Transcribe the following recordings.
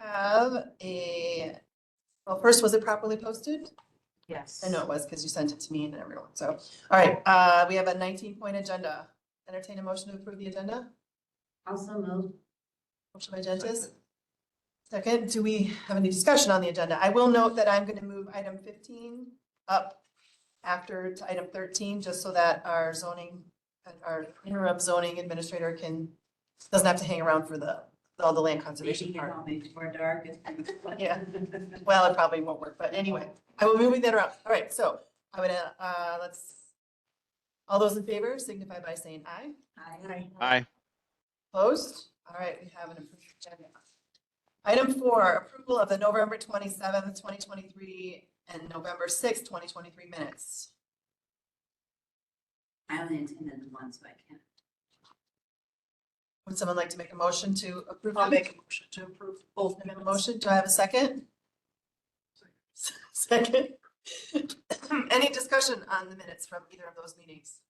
have a, well, first, was it properly posted? Yes. I know it was because you sent it to me and everyone. So, all right, we have a 19-point agenda. Entertain a motion to approve the agenda. Also move. Motion by Gentis. Second, do we have any discussion on the agenda? I will note that I'm going to move item 15 up after to item 13, just so that our interim zoning administrator doesn't have to hang around for all the land conservation part. Before dark. Yeah. Well, it probably won't work, but anyway, I will move that around. All right, so I would, all those in favor signify by saying aye. Aye. Aye. Opposed? All right, we have an approved agenda. Item 4, approval of the November 27th, 2023 and November 6th, 2023 minutes. I only attended the one, so I can't. Would someone like to make a motion to approve? I'll them? make a motion to approve both Make a amendments. motion. Do I have a second? Second. Any discussion on the minutes from either of those meetings?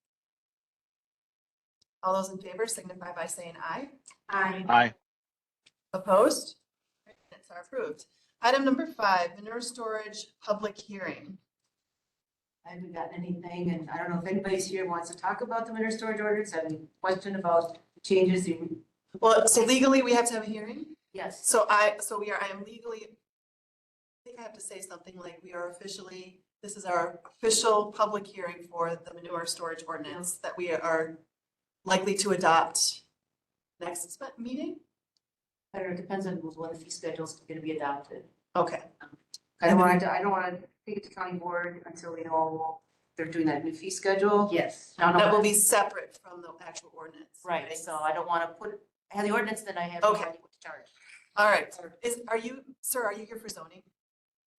All those in favor signify by saying aye. Aye. Aye. Opposed? Minutes are approved. Item number 5, manure storage public hearing. I haven't gotten anything, and I don't know if anybody's here wants to talk about the winter storage orders. I have a question about changes in. Well, so legally we have to have a hearing. Yes. So I am legally, I think I have to say something like this is our official public hearing for the manure storage ordinance that we are likely to adopt next meeting. I don't know, it depends on when the fee schedule is going to be adopted. Okay, I don't want to take it to county board until we know they're doing that new fee schedule. Yes. that will be separate from the actual ordinance. Right, so I don't want to have the ordinance, then I have. Okay. No idea what to charge. All right, are you here for zoning?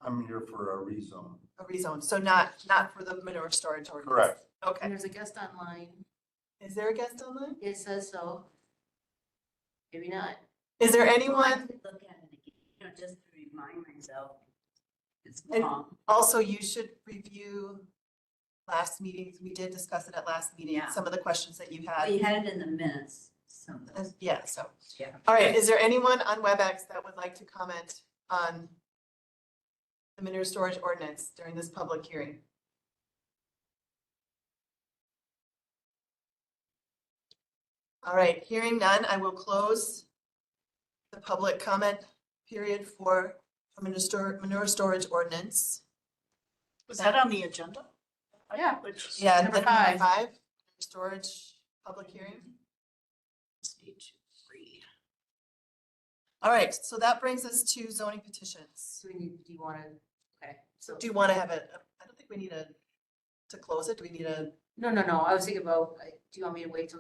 I'm here for a rezone. A rezone, so not for the manure storage ordinance? Correct. Okay, And there's a guest online. is there a guest online? It says so. Maybe not. Is there anyone, Look at it again, just to remind myself. It's And- long. also you should review last meetings, we did discuss it at last meeting, Yeah. some of the questions that you Well, had. you had it in the minutes, so. Yeah, so. Yeah. All right, is there anyone on WebEx that would like to comment on the manure storage ordinance during this public hearing? All right, hearing none, I will close the public comment period for manure storage ordinance. Was that on the agenda? Yeah. Which. Yeah, Number then five. 5, storage public hearing. Need to read. All right, so that brings us to zoning petitions. Do you want to, okay, so. Do you want to have I don't think we need to close it. Do we need a? No, I was thinking about, do you want me to wait to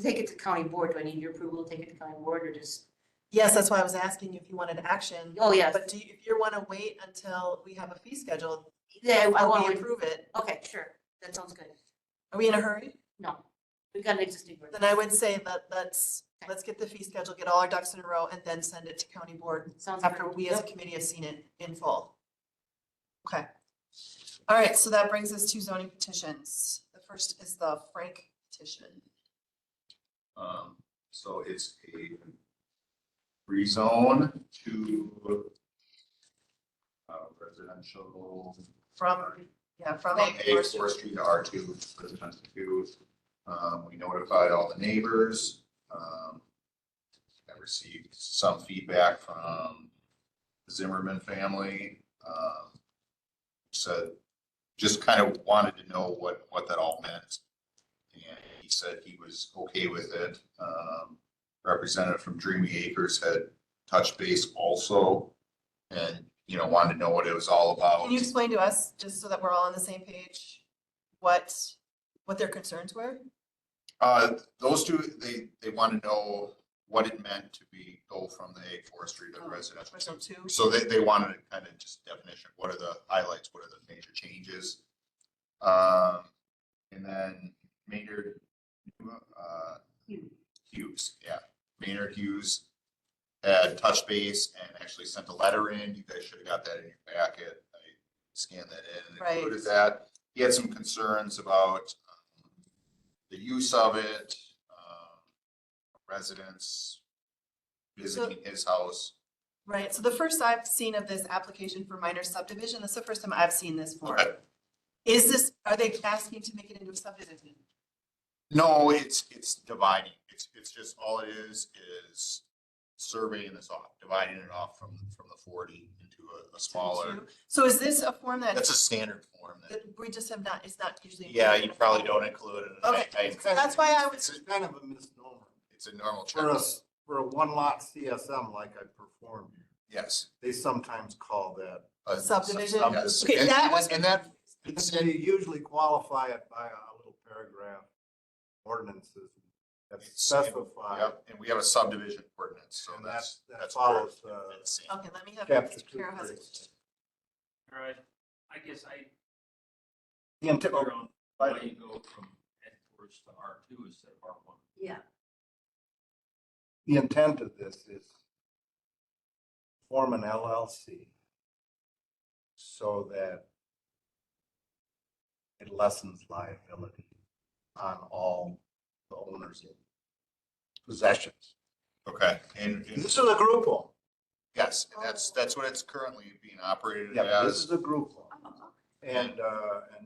take it to county board? Do I need your approval to take it to county board or just? Yes, that's why I was asking you if you wanted action. Oh, yes. But if you want to wait until we have a fee schedule, Yeah, I before we want, approve it, okay, sure, that sounds good. are we in a hurry? No, we've got an existing. Then I would say that let's get the fee schedule, get all our ducks in a row, and then send it to county board Sounds after good. we as a committee have seen it in full. Okay. All right, so that brings us to zoning petitions. The first is the Frank petition. So it's a rezone to residential. From From A A forestry to R2, residential 2. We notified all the neighbors. I received some feedback from the Zimmerman family. Said, just kind of wanted to know what that all meant. And he said he was okay with it. Representative from Dreamy Acres had touched base also and, wanted to know what it was all about. Can you explain to us, just so that we're all on the same page, what their concerns were? Those two, they want to know what it meant to go from the ag forestry to residential. So 2. So they wanted a kind of just definition. What are the highlights? What are the major changes? And then Maynard Hughes, yeah. Maynard Hughes had touched base and actually sent a letter in. You guys should have got that in your packet. I scanned that in and included that. He had some concerns about the use of it, residents visiting his house. Right, so the first I've seen of this application for minor subdivision, that's the first time I've seen this for. Okay. Is this, are they asking to make it into a subdivision? No, it's dividing. It's just, all it is surveying this off, dividing it off from the 40 into a smaller. So is this a form that, That's a standard form that, that we just have not, it's not usually. yeah, included you in a probably form? don't include it. Okay, that's why I was, It's kind of a misnomer. It's a normal check. For a one lot CSM like I performed, Yes. they sometimes call that. A Subdivision? Yes. Okay, And- that was- And that, They usually qualify it by a little paragraph ordinances that specify. yep, and we have a subdivision ordinance, so And that's that where follows, it's seen. okay, let me have. Chapter Carol has a 2. question. All right, I guess I The intent- figure on why you go from N towards to R2 instead of R1. Yeah, The intent of this is form an LLC so that it lessens liability on all the owners of possessions. Okay, and This is a group home. yes, that's what it's currently being operated Yeah, this as. is a group home. And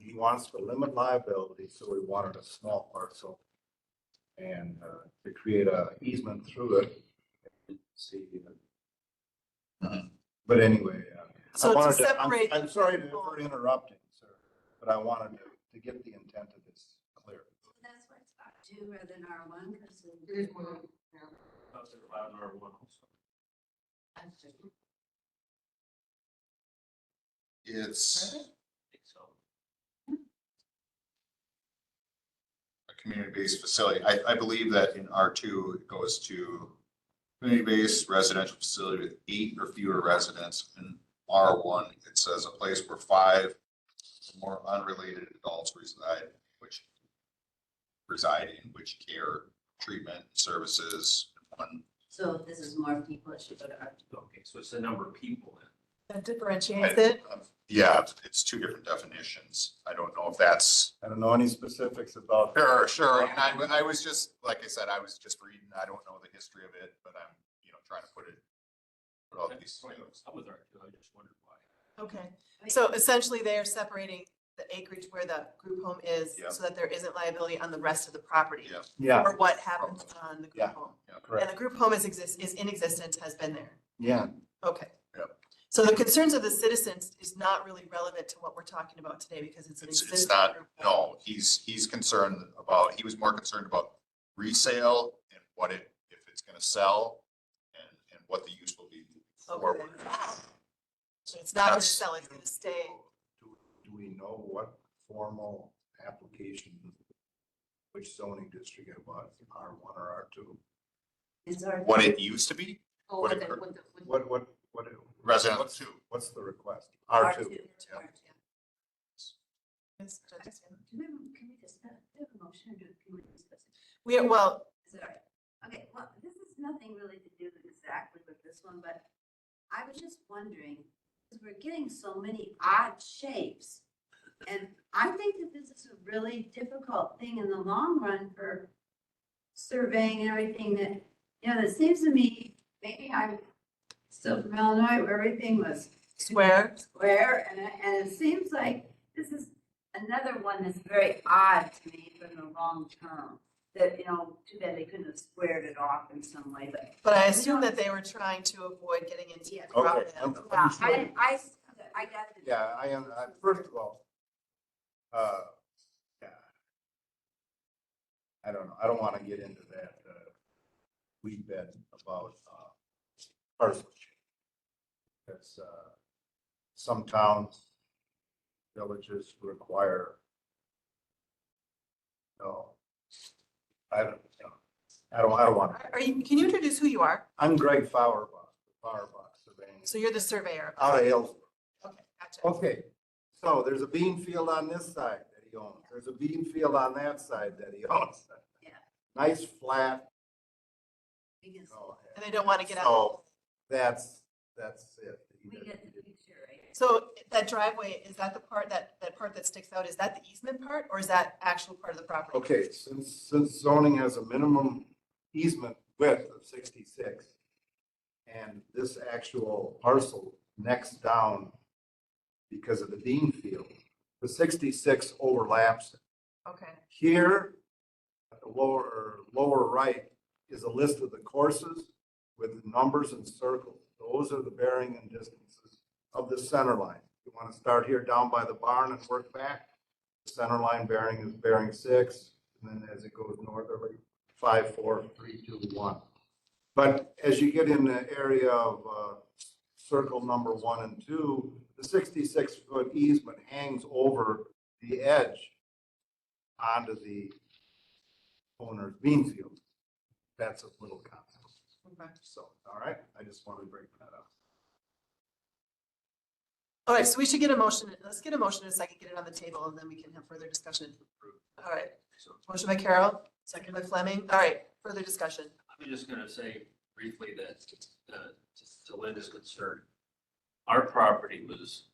he wants to limit liability, so we wanted a small parcel. And, to create a easement through it. See. Mhm. But anyway, So I to wanted to, separate. I'm sorry for interrupting, sir, but I wanted to get the intent of this clear. that's why it's R2 rather than R1, because How's it allowed in R1 also? It's I think so. a community-based facility. I believe that in R2, it goes to community-based residential facility with 8 or fewer residents. In R1, it says a place where 5 or more unrelated adults reside in which care, treatment, services, one. so if this is more people, it should go to R2. Okay, so it's the number of people then. That differentiates it. Yeah, it's 2 different definitions. I don't know if that's. I don't know any specifics about. Sure. And I was just, like I said, I was just reading, I don't know the history of it, but I'm, trying to put all these. I'm with R2, I just wondered why. Okay, so essentially they are separating the acreage where the group home is Yeah. so that there isn't liability on the rest of the property. Yeah. Yeah, Or what happens on the Yeah. group home. And correct. the group home is in existence, has been there. Yeah, Okay. Yep. So the concerns of the citizens is not really relevant to what we're talking about today because it's an It's existing. not, group home. no, he's concerned about, he was more concerned about resale and if it's gonna sell and what the use will be forward. Okay. So it's not gonna That's- sell, it's gonna stay. do we know what formal application, which zoning district it was, R1 or R2? Is R2. What it used to be, Oh, What with the, occurred? with the, with What? residential what's- 2. What's the request? R2. R2. Yeah. Yes, Judge Sandler. Can we discuss, do we have a motion or can we discuss it? We are, well, Is it all right? Okay, well, this is nothing really to do exactly with this one, but I was just wondering, because we're getting so many odd shapes. And I think that this is a really difficult thing in the long run for surveying and everything that, that seems to me, maybe I'm still from Illinois where everything was square. square, and it seems like this is another one that's very odd to me for the long term. That, too bad they couldn't have squared it off in some way, But I assume that they were trying to avoid getting into. Yeah. Okay. cropland. yeah, Understood. I got it. Yeah, first of all, yeah. I don't know, I don't want to get into that, weed bed about, parcel change. Because, some towns, villages require, no, I don't want to. Are you, can you introduce who you are? I'm Greg Fauerbach, surveying, So you're the surveyor. out of Hillsborough. Okay, gotcha. Okay, so there's a bean field on this side that he owns. There's a bean field on that side that he owns. Yeah. Nice flat. Because And they don't want to get out. So that's it. we get the picture, right? So that driveway, is that the part, that part that sticks out, is that the easement part or is that actual part of the property? Okay, since zoning has a minimum easement width of 66, And this actual parcel next down, because of the bean field, the 66 overlaps. Okay, Here, at the lower right is a list of the courses with numbers and circles. Those are the bearing and distances of the center line. You want to start here down by the barn and work back. The center line bearing is bearing 6, and then as it goes northerly, 5, 4, 3, 2, 1. But as you get in the area of circle number 1 and 2, the 66-foot easement hangs over the edge onto the owner's bean field. That's a little concept. okay. So, all right, I just wanted to bring that up. All right, so we should get a motion. Let's get a motion in a second, get it on the table, and then we can have further discussion. All right. Motion by Carol, second by Fleming. All right, further discussion. I'm just gonna say briefly that, to Linda's concern, our property was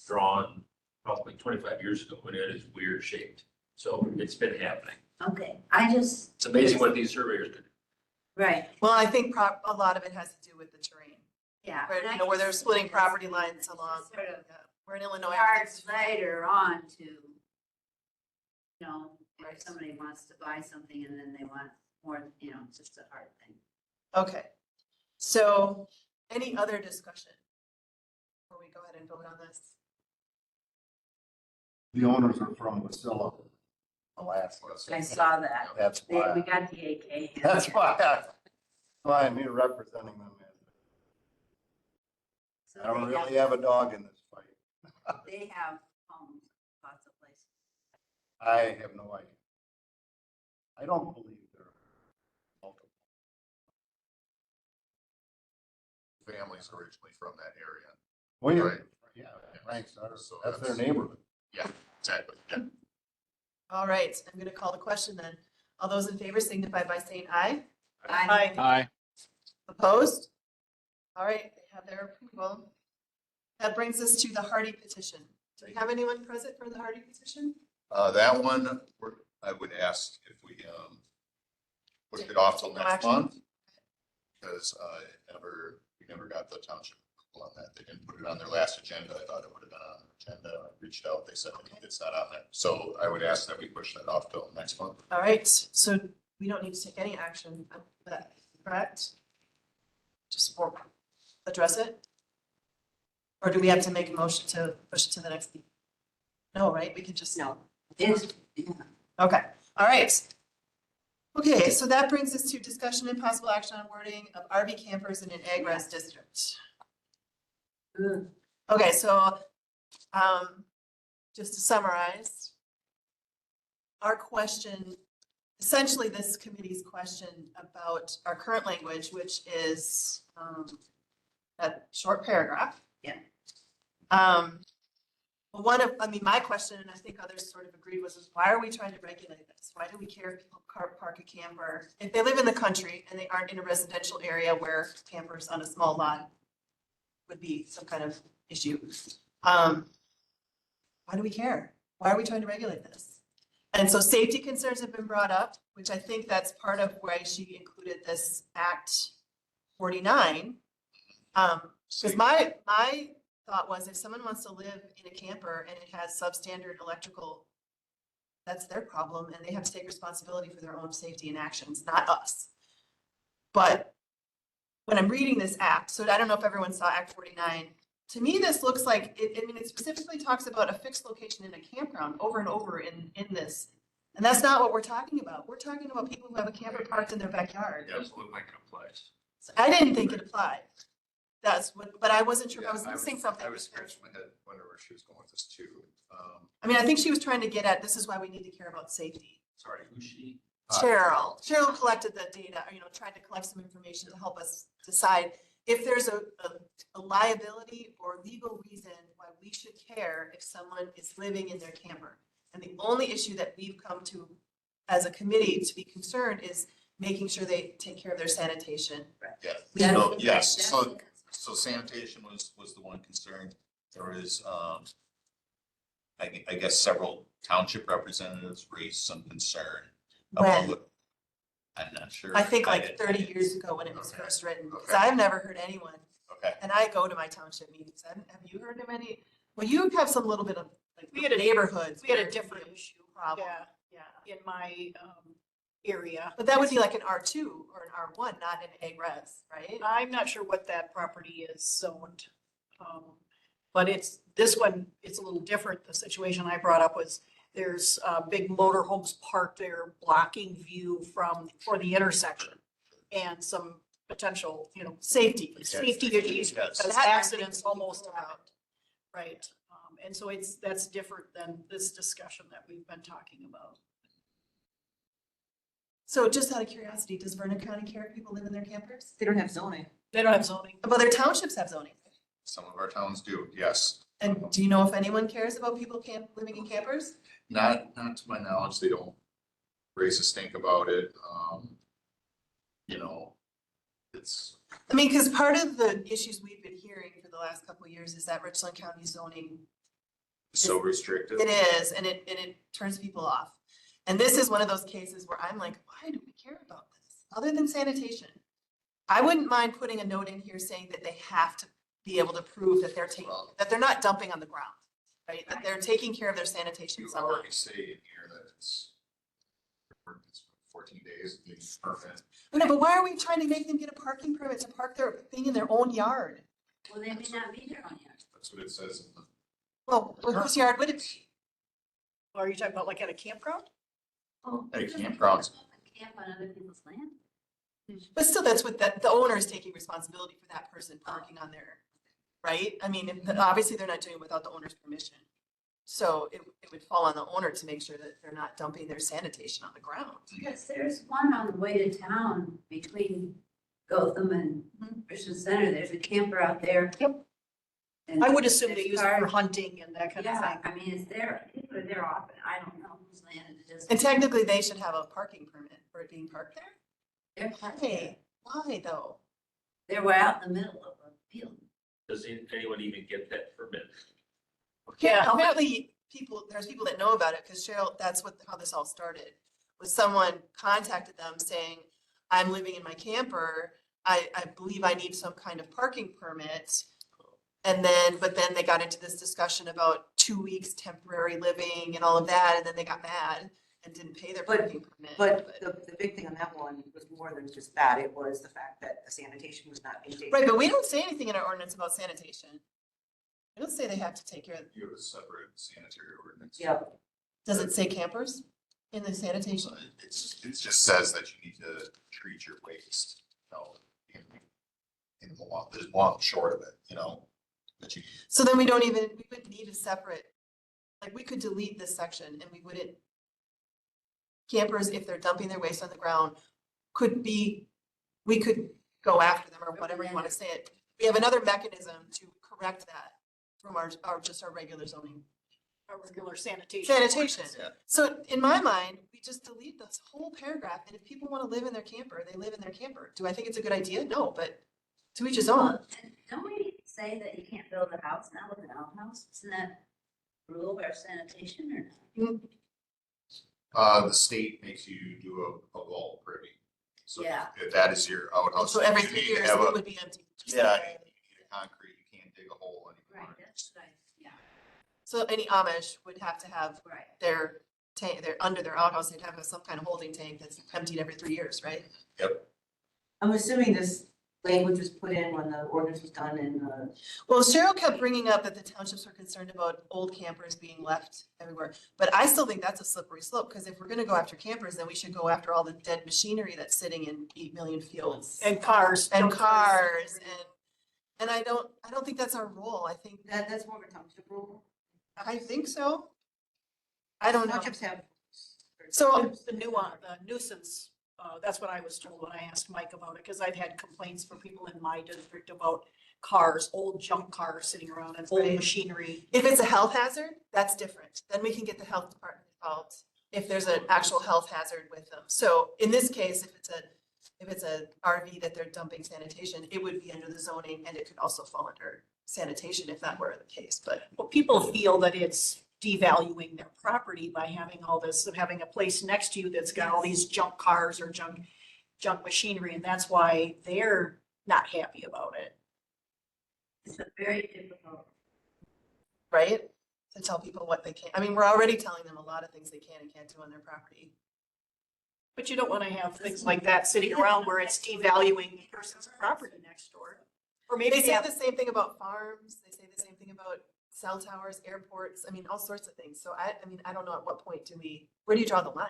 drawn probably 25 years ago, and it is weird shaped. So it's been happening. Okay, It's amazing what these surveyors can do. right, Well, I think a lot of it has to do with the terrain, yeah. where, and I you know, where can they're see splitting this, property and lines it's along. Sort of Yeah, we're in Illinois. hard later on to, if Right. somebody wants to buy something and then they want more, it's just a hard thing. Okay, so any other discussion? Before we go ahead and vote on this? The owners are from Wasilla, Alaska. I saw that. That's We why, got the AK. in that's there. why I'm here representing them. So I don't they really have a dog in this fight. They have homes, lots of places. I have no idea. I don't believe there are multiple. Families originally from that area. Well, Right. yeah, Frank's, So that's their that's- neighborhood. Yeah, exactly. Yeah. All right, I'm gonna call the question then. All those in favor signify by saying aye. Aye. Opposed? All right, they have their approval. That brings us to the Hardy petition. Do we have anyone present for the Hardy petition? That one, I would ask if we, put it off till No next action? month. Because, we never got the township approval on that. They didn't put it on their last agenda. I thought it would have been on the agenda. I reached out, they said it's not on there. So I would ask that we push that off till next month. All right, so we don't need to take any action on that, correct? Just address it? Or do we have to make a motion to push it to the next meeting? No, right? We can just. No. It's, Okay, all right. Okay, so that brings us to discussion and possible action on wording of RV campers in an ag-res district. Okay, so, just to summarize, our question, essentially this committee's question about our current language, which is, that short paragraph. Yeah. My question, and I think others sort of agreed, was why are we trying to regulate this? Why do we care if people park a camper? If they live in the country and they aren't in a residential area where campers on a small lot would be some kind of issue. Why do we care? Why are we trying to regulate this? And so safety concerns have been brought up, which I think that's part of why she included this Act 49. Because my thought was if someone wants to live in a camper and it has substandard electrical, that's their problem and they have to take responsibility for their own safety and actions, not us. But when I'm reading this act, so I don't know if everyone saw Act 49, to me, this looks like, it specifically talks about a fixed location in a campground over and over in this. And that's not what we're talking about. We're talking about people who have a camper parked in their backyard. It doesn't look like it applies. So I didn't think it applied. That's what, but I wasn't sure if I was Yeah, missing something. I was scratching my head, wondering where she was going with this too. I mean, I think she was trying to get at, this is why we need to care about safety. Sorry, who's she? Cheryl collected the data, tried to collect some information to help us decide if there's a liability or legal reason why we should care if someone is living in their camper. And the only issue that we've come to as a committee to be concerned is making sure they take care of their sanitation. Yeah, That's- so, yes, that's so, the- so sanitation was the one concern. There is, I guess several township representatives raised some concern When? about, I'm not sure. I think like didn't- 30 years ago when it was Okay. first written, because Okay. I've never heard anyone, Okay, and I go to my township meetings. Have you heard of any? Well, you have some little bit of like We had a- neighborhoods. We had where a it could different be issue, problem. yeah, in my area. But that would be like an R2 or an R1, not an A res, right? I'm not sure what that property is zoned. But this one, it's a little different. The situation I brought up was there's big motorhomes parked there blocking view for the intersection. And some potential, safety issues Yes. because That I accidents think we need to almost pull happen. out. Right, and so that's different than this discussion that we've been talking about. So just out of curiosity, does Vernon County care if people live in their campers? They don't have zoning. They don't have zoning. Well, their townships have zoning. some of our towns do, yes. And do you know if anyone cares about people living in campers? Not to my knowledge, they don't raise a stink about it. You know, it's, I mean, because part of the issues we've been hearing for the last couple of years is that Richland County zoning, so restrictive. it is, and it turns people off. And this is one of those cases where I'm like, why do we care about this, other than sanitation? I wouldn't mind putting a note in here saying that they have to be able to prove that that they're not dumping on the ground, right? That they're taking care of their sanitation You somehow. already say in here that it's 14 days, it's perfect. No, but why are we trying to make them get a parking permit to park their thing in their own yard? Well, they may not be there on yet. That's what it says in the. Well, whose yard would it be? Or are you talking about like at a campground? Oh, At a doesn't campground. Camp on other people's land? But still, that's what the owner is taking responsibility for that person parking on their, right? I mean, obviously they're not doing it without the owner's permission. So it would fall on the owner to make sure that they're not dumping their sanitation on the ground. Because there's one on the way to town between Gotham and Richland Center. There's a camper out there. Yep. And I would assume they there's use it for cars. hunting and that kind of Yeah, thing. I mean, it's there. People are there often. I don't know whose land it is. And technically, they should have a parking permit for it being parked there. They're parked Hey, there. why though? They were out in the middle of a field. Does anyone even get that permit? Yeah. Apparently, there's people that know about it, because Cheryl, that's how this all started. Was someone contacted them saying, I'm living in my camper, I believe I need some kind of parking permit. But then they got into this discussion about 2 weeks temporary living and all of that, and then they got mad and didn't pay their But- parking permit. But the big thing on that one was more than just that. It was the fact that the sanitation was not being taken. Right, but we don't say anything in our ordinance about sanitation. We don't say they have to take care of, You have a separate sanitary ordinance. Yep. does it say campers in the sanitation? It just says that you need to treat your waste, in the long, there's long and short of it, that you. So then we wouldn't need a separate, like, we could delete this section and we wouldn't. Campers, if they're dumping their waste on the ground, we could go after them or whatever you want to say it. We have another mechanism to correct that from our regular zoning. Our regular sanitation. Sanitation. Yeah. So in my mind, we just delete this whole paragraph, and if people want to live in their camper, they live in their camper. Do I think it's a good idea? No, but to each his own. Well, and don't we say that you can't build a house now with an outhouse? Isn't that rule of our sanitation or not? The state makes you do a wall privy. So Yeah. if that is your outhouse. So every you 3 need to years, have it a- would be empty. Yeah, you need a concrete, you can't dig a hole anymore. Right, that's what yeah, So any Amish would have to have right. their tank, under their outhouse, they'd have some kind of holding tank that's emptied every 3 years, right? I'm assuming this language was put in when the ordinance was done in Well, Cheryl kept bringing up that the townships were concerned about old campers being left everywhere. But I still think that's a slippery slope, because if we're gonna go after campers, then we should go after all the dead machinery that's sitting in 8 million fields. And cars. And junk cars, and I don't think that's our role. I think, that's more of a township rule. I think so. I don't know. Townships have. So, The nuisance, that's what I was told when I asked Mike about it, because I've had complaints from people in my district about cars, old junk cars sitting around and old Right. machinery. if it's a health hazard, that's different. Then we can get the health department involved if there's an actual health hazard with them. So in this case, if it's a RV that they're dumping sanitation, it would be under the zoning, and it could also fall under sanitation if that were the case, but. Well, people feel that it's devaluing their property by having all this, of having a place next to you that's got all these junk cars or junk. junk machinery, and that's why they're not happy about it. It's a very difficult. right? To tell people what they can. I mean, we're already telling them a lot of things they can and can't do on their property. But you don't want to have things like that sitting around where it's devaluing the person's property next door. Or maybe They they say have, the same thing about farms. They say the same thing about cell towers, airports. I mean, all sorts of things. So I mean, I don't know at what point where do you draw the line?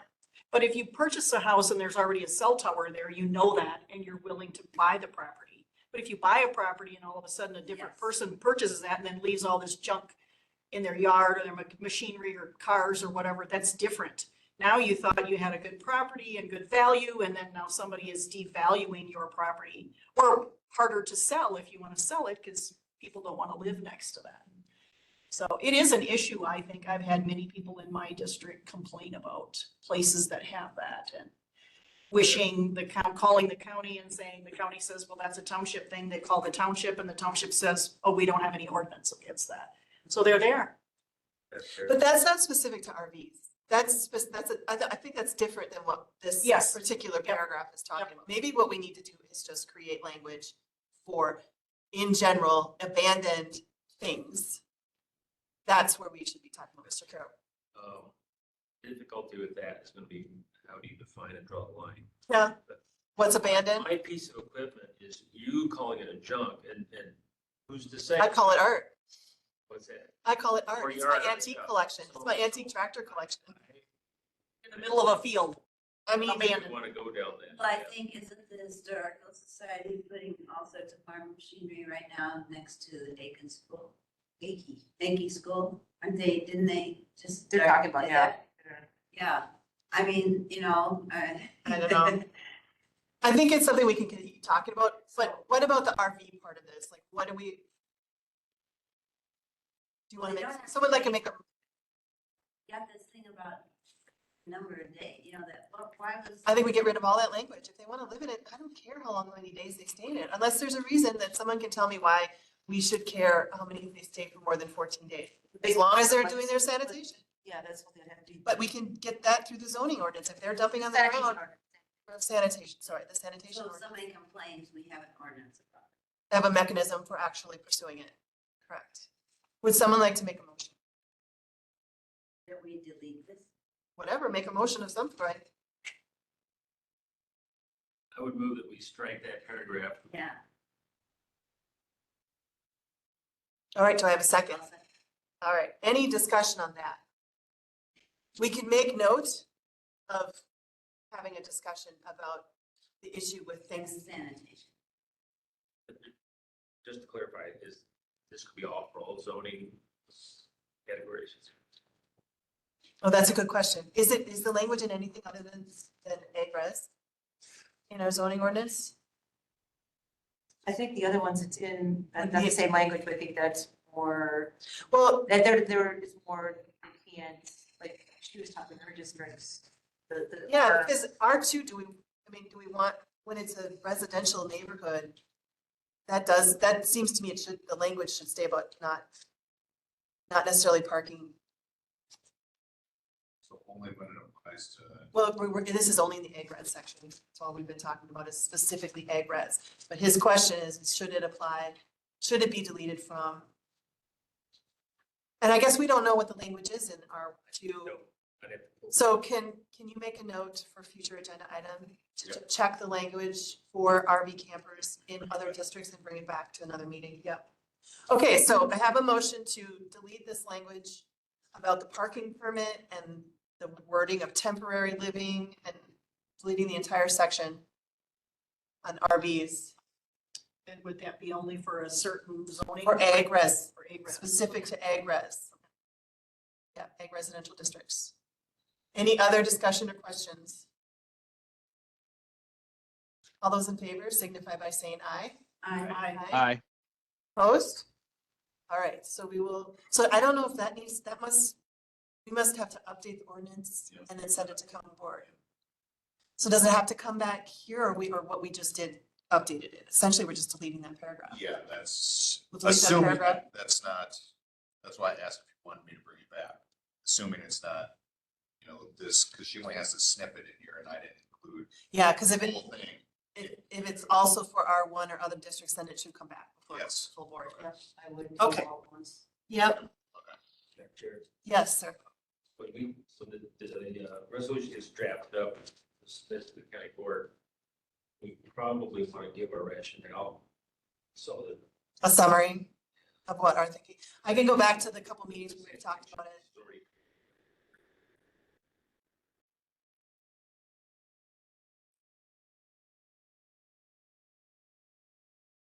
but if you purchase a house and there's already a cell tower there, you know that, and you're willing to buy the property. But if you buy a property and all of a sudden a different Yes. person purchases that and then leaves all this junk in their yard or their machinery or cars or whatever, that's different. Now you thought you had a good property and good value, and then now somebody is devaluing your property. Or harder to sell if you want to sell it, because people don't want to live next to that. So it is an issue, I think. I've had many people in my district complain about places that have that and wishing calling the county and saying, the county says, well, that's a township thing. They call the township and the township says, oh, we don't have any ordinance against that. So they're there. But that's not specific to RVs. I think that's different than what this Yes. particular Yep. paragraph is talking about. Maybe what we need to do is just create language for, in general, abandoned things. That's where we should be talking about, Mr. Carroll. Difficulty with that is gonna be, how do you define and draw the line? Yeah. What's abandoned? My piece of equipment is you calling it a junk, and who's to say? I call it art. What's that? I call it Or art. It's your my art, antique yeah. collection. It's my antique tractor collection. In the middle of a field. I mean, I Abandoned. want to go down that. Well, I think isn't the Historical Society putting all sorts of farm machinery right now next to the Aiken School? Aiken School, aren't they, didn't they just? They're talking about, did yeah. that? Yeah, I mean, you know, I don't know. I think it's something we can keep talking about, but what about the RV part of this? Like, what do we? Do you want Well, to they make, don't have someone to like to make- make a, Got this thing about number of days, you know, that, why was? I think we get rid of all that language. If they want to live in it, I don't care how many days they stay in it, unless there's a reason that someone can tell me why we should care how many they stay for more than 14 days. As long as they're doing their sanitation. Yeah, that's what they have to do. But we can get that through the zoning ordinance. If they're dumping on the Sanitation ground, ordinance. or sanitation, sorry, the sanitation So if ordinance. somebody complains, we have an ordinance about it. Have a mechanism for actually pursuing it. Correct. Would someone like to make a motion? That we delete this. Whatever, make a motion of some sort. I would move that we strike that paragraph. Yeah. All right, do I have a second? All right, any discussion on that? We can make note of having a discussion about the issue with Things things. sanitation. Just to clarify, this could be all for all zoning categories? Oh, that's a good question. Is the language in anything other than ag res? In our zoning ordinance? I think the other ones, it's in, not the same language, but I think that's more, Well, that there is more, you can't, like, she was talking her districts. yeah, because R2, do we want, when it's a residential neighborhood, that seems to me the language should stay about not necessarily parking. So only when it applies to, Well, this is only in the ag res section. That's all we've been talking about is specifically ag res. But his question is, should it be deleted from? And I guess we don't know what the language is in R2. No, I'd have to pull- So can you make a note for future agenda item to Yep. check the language for RV campers in other districts and bring it back to another meeting? Yep. Okay, so I have a motion to delete this language about the parking permit and the wording of temporary living and deleting the entire section on RVs And would that be only for a certain zoning? or ag res, Or ag res? specific to ag res. Yeah, ag residential districts. Any other discussion or questions? All those in favor signify by saying aye. Aye. Aye. Opposed? All right, so so I don't know if we must have to update the ordinance Yes. and then send it to county board. So does it have to come back here or what we just did, updated it? Essentially, we're just deleting that paragraph. yeah, that's We'll delete that assuming paragraph. that's not, that's why I asked if you wanted me to bring it back. Assuming it's not, this, because she only has a snippet in here and I didn't include Yeah, because if the it, whole thing. if it's also for R1 or other districts, then it should come back before the Yes. full board. I would. Okay. fill out once. Yep, Madam Chair, yes, sir. when the resolution is drafted up, submitted to the county board, we probably want to give our rationale so that. A summary of what our thinking. I can go back to the couple meetings where we talked about it.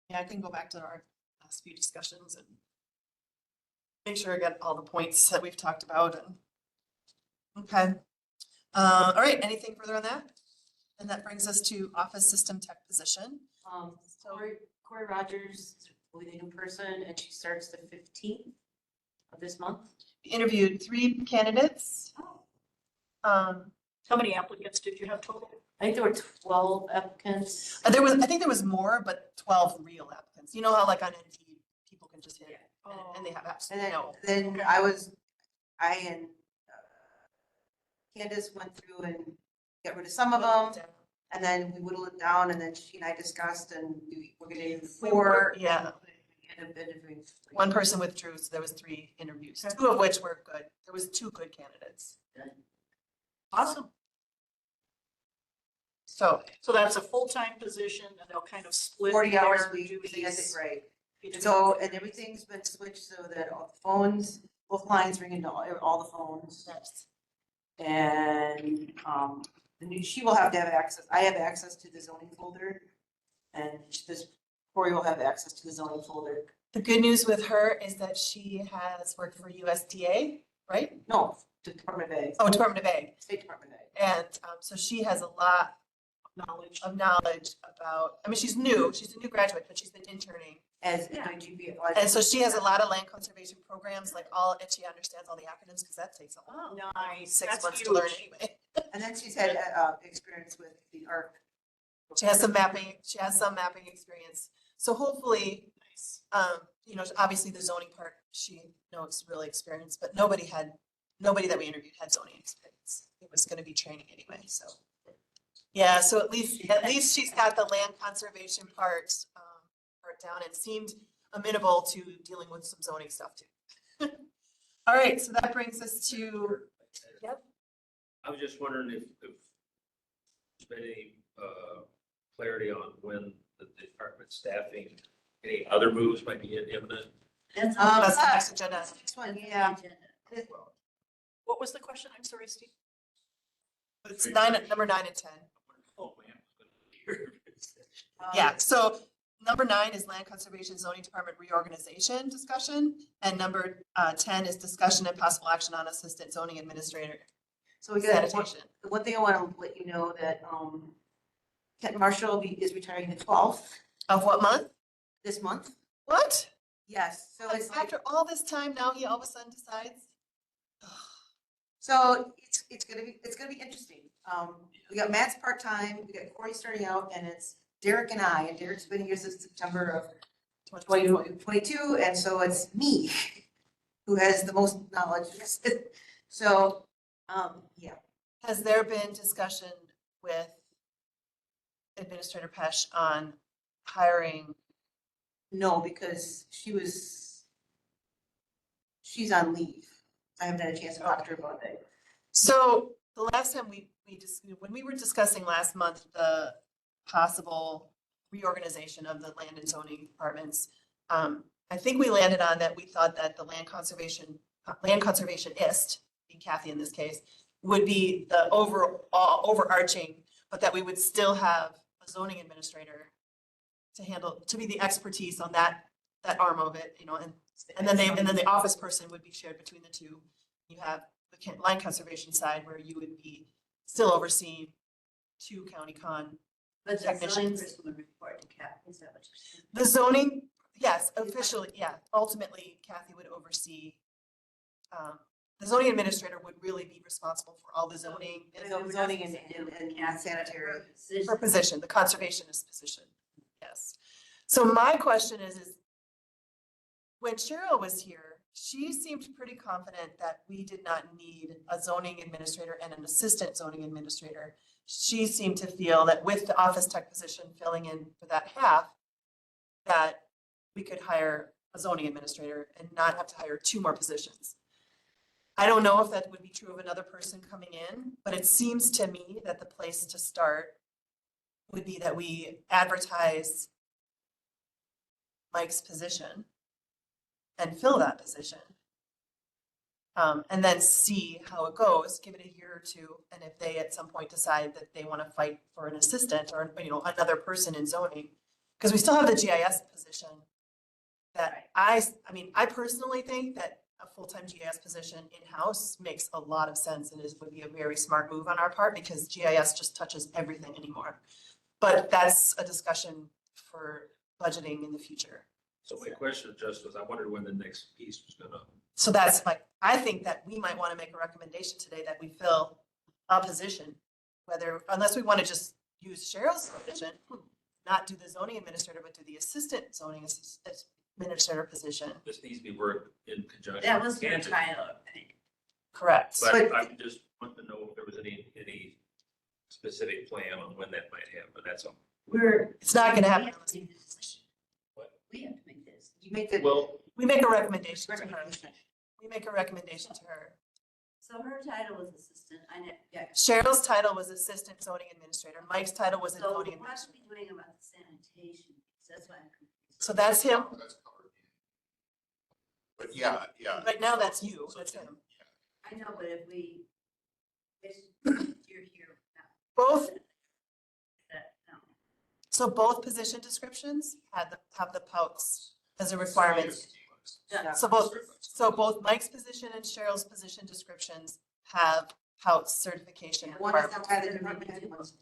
Yeah, I can go back to our last few discussions and make sure I get all the points that we've talked about and. Okay. All right, anything further on that? And that brings us to office system tech position. So Corey Rogers will be the new person and she starts the 15th of this month. We interviewed 3 candidates. How many applicants did you have total? I think there were 12 applicants. I think there was more, but 12 real applicants. You know how like on Indeed, people can just hit and they have And absolutely then, no. then I and Candace went through and got rid of some of them. And then we whittled it down and then she and I discussed and we're gonna do 4. Yeah, We ended up interviewing 3. one person withdrew, so there was 3 interviews, 2 of which were good. There was 2 good candidates. Awesome. So, So that's a full-time position and they'll kind of split 40 hours a their week, I think I did duties right. between- So, and everything's been switched so that all the phones, both lines ring into all the phones. that's, And, she will have to have access, I have access to the zoning folder. And this, Corey will have access to the zoning folder. the good news with her is that she has worked for USDA, right? No, the Department of Ag, Oh, Department of Ag. State Department of Ag. And so she has a lot knowledge. of knowledge about, I mean, she's a new graduate, but she's been interning. As Yeah. the GP. And so she has a lot of land conservation programs, like and she understands all the acronyms because that takes a whole Nice. 6 That's months to learn huge. anyway. And then she's had, experience with the ARC. She has some mapping experience. So hopefully, Nice. you know, obviously the zoning part, she knows really experienced, but nobody that we interviewed had zoning experience. It was gonna be training anyway, so. Yeah, so at least she's got the land conservation part down and seemed amenable to dealing with some zoning stuff too. All right, so that brings us to, Yep. I was just wondering if there's been any clarity on when the department staffing, any other moves might be imminent? That's that's the all. next agenda. Next one, yeah. What was the question? I'm sorry, Steve. It's number 9 and 10. Oh, man. Here. Yeah, so number 9 is land conservation zoning department reorganization discussion. And number 10 is discussion and possible action on assistant zoning administrator So we got, sanitation. the one thing I want to let you know that, Kent Marshall is retiring the 12th Of what month? this month. What? Yes, so it's like, After all this time, now he all of a sudden decides? so it's gonna be interesting. We got Matt's part-time, we got Corey starting out, and it's Derek and I, and Derek's been here since September of 2022, and so it's me who has the most knowledge. So, yeah. Has there been discussion with Administrator Pesh on hiring? No, because she's on leave. I haven't had a chance to talk to her about that. So the last time when we were discussing last month, the possible reorganization of the land and zoning departments, I think we landed on that we thought that the land conservationist, being Kathy in this case, would be the overarching, but that we would still have a zoning administrator to be the expertise on that arm of it, you know, and then the office person would be shared between the two. You have the land conservation side where you would be still overseeing 2 county con. But the zoning Technicians. person would report to Kathy, is that what you're saying? The zoning, yes, officially, yeah, ultimately Kathy would oversee. The zoning administrator would really be responsible for all the zoning Zoning and sanitary. for position, the conservationist position, yes. So my question is when Cheryl was here, she seemed pretty confident that we did not need a zoning administrator and an assistant zoning administrator, she seemed to feel that with the office tech position filling in for that half, that we could hire a zoning administrator and not have to hire 2 more positions. I don't know if that would be true of another person coming in, but it seems to me that the place to start would be that we advertise Mike's position and fill that position. And then see how it goes, give it a year or 2, and if they at some point decide that they want to fight for an assistant or, another person in zoning, because we still have the GIS position. That I mean, I personally think that a full-time GIS position in-house makes a lot of sense and would be a very smart move on our part because GIS just touches everything anymore. But that's a discussion for budgeting in the future. So my question just was, I wondered when the next piece was gonna. So that's I think that we might want to make a recommendation today that we fill a position, unless we want to just use Cheryl's position, not do the zoning administrator, but do the assistant zoning administrator position. This needs to be worked in conjunction. That with was her Kansas. title, I think. Correct. But I just want to know if there was any specific plan on when that might happen, that's all. It's not going to happen. We have to make the decision. What? We have to make this. You make the. Well, We make a recommendation to her. recommendation. We make a recommendation to her. So her title was assistant, yeah. Cheryl's title was assistant zoning administrator. Mike's title was So zoning what are administrator. we doing about the sanitation? That's why I'm confused. So that's him. That's covered. But yeah. Right now, that's you. That's him. I know, but if we, you're here now. Both, No. so both position descriptions have the POUTS as a requirement. Yeah. So both Mike's position and Cheryl's position descriptions have POUTS certification One is requirements. not by the department head, one's.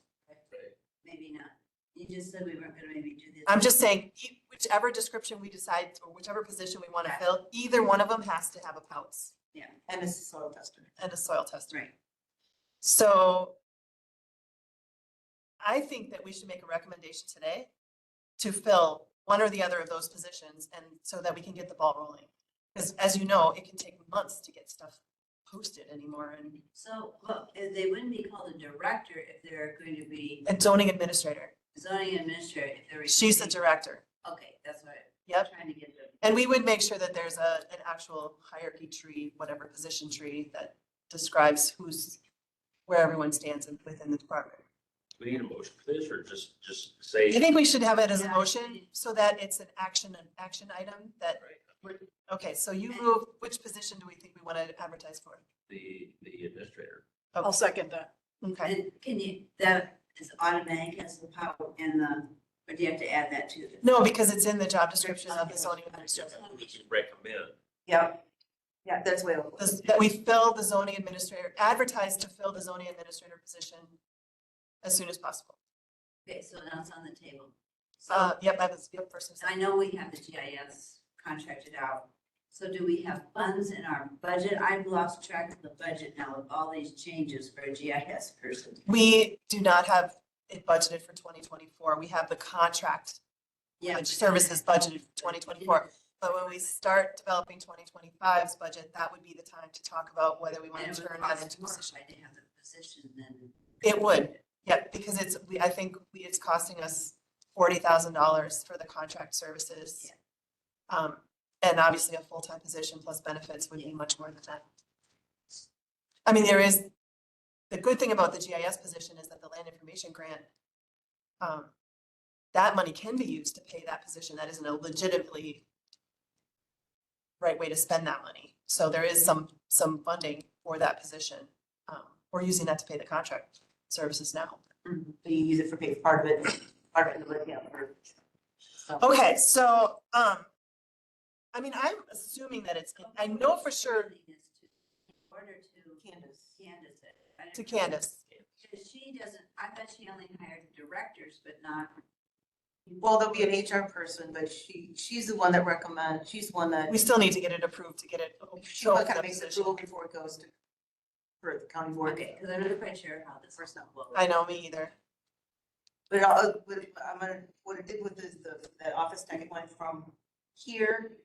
Maybe not. You just said we weren't gonna maybe do this. I'm just saying, whichever description we decide, or whichever position we want to fill, either one of them has to have a POUTS And a soil tester. and a soil tester. Right. So I think that we should make a recommendation today to fill one or the other of those positions and so that we can get the ball rolling. Because as you know, it can take months to get stuff posted anymore So, well, they wouldn't be called a director if they're going to be and zoning administrator. zoning administrator if they're. She's the director. Okay, that's what I'm Yep. trying to get to. And we would make sure that there's an actual hierarchy tree, whatever position tree that describes where everyone stands within the department. do we need a motion for this or just I say? think we should have it as a Yeah. motion so that it's an action item that, Right, okay, so you move, which position do we think we want to advertise for? the administrator. I'll second that. Okay, And can you, that is automatic as the power and the, or do you have to add that to it? no, because it's in the job description of the zoning administrator. We can recommend. Yep. Yeah, that's way over. That we fill the zoning administrator, advertise to fill the zoning administrator position as soon as possible. Okay, so now it's on the table. So Yep, I was, first and I second. know we have the GIS contracted out. So do we have funds in our budget? I've lost track of the budget now with all these changes for a GIS person. We do not have it budgeted for 2024. We have the contract, Yeah. which services budgeted for 2024. But when we start developing 2025's budget, that would be the time to talk about whether we want And it to would turn that cost into a more if position. I didn't have the position then. It would, yeah, because I think it's costing us $40,000 for the contract services. Yeah. And obviously a full-time position plus benefits would be much more than that. I mean, the good thing about the GIS position is that the land information grant, that money can be used to pay that position. That isn't a legitimately right way to spend that money. So there is some funding for that position. We're using that to pay the contract services now. So you use it for pay part of it in the budget, yeah. So- Okay, so, I mean, I'm assuming that I know for sure In order to Candace. Candace. to Candace. Because she doesn't, I thought she only hired directors, but not. Well, there'll be an HR person, but she's the one that recommends, she's the one that, We still need to get it approved to get it. she filled kind the of makes the position. approval before it goes to, for the county board. Okay, because I'm not quite sure how this First, will I know, me either. But what it did with the office tech, it went from here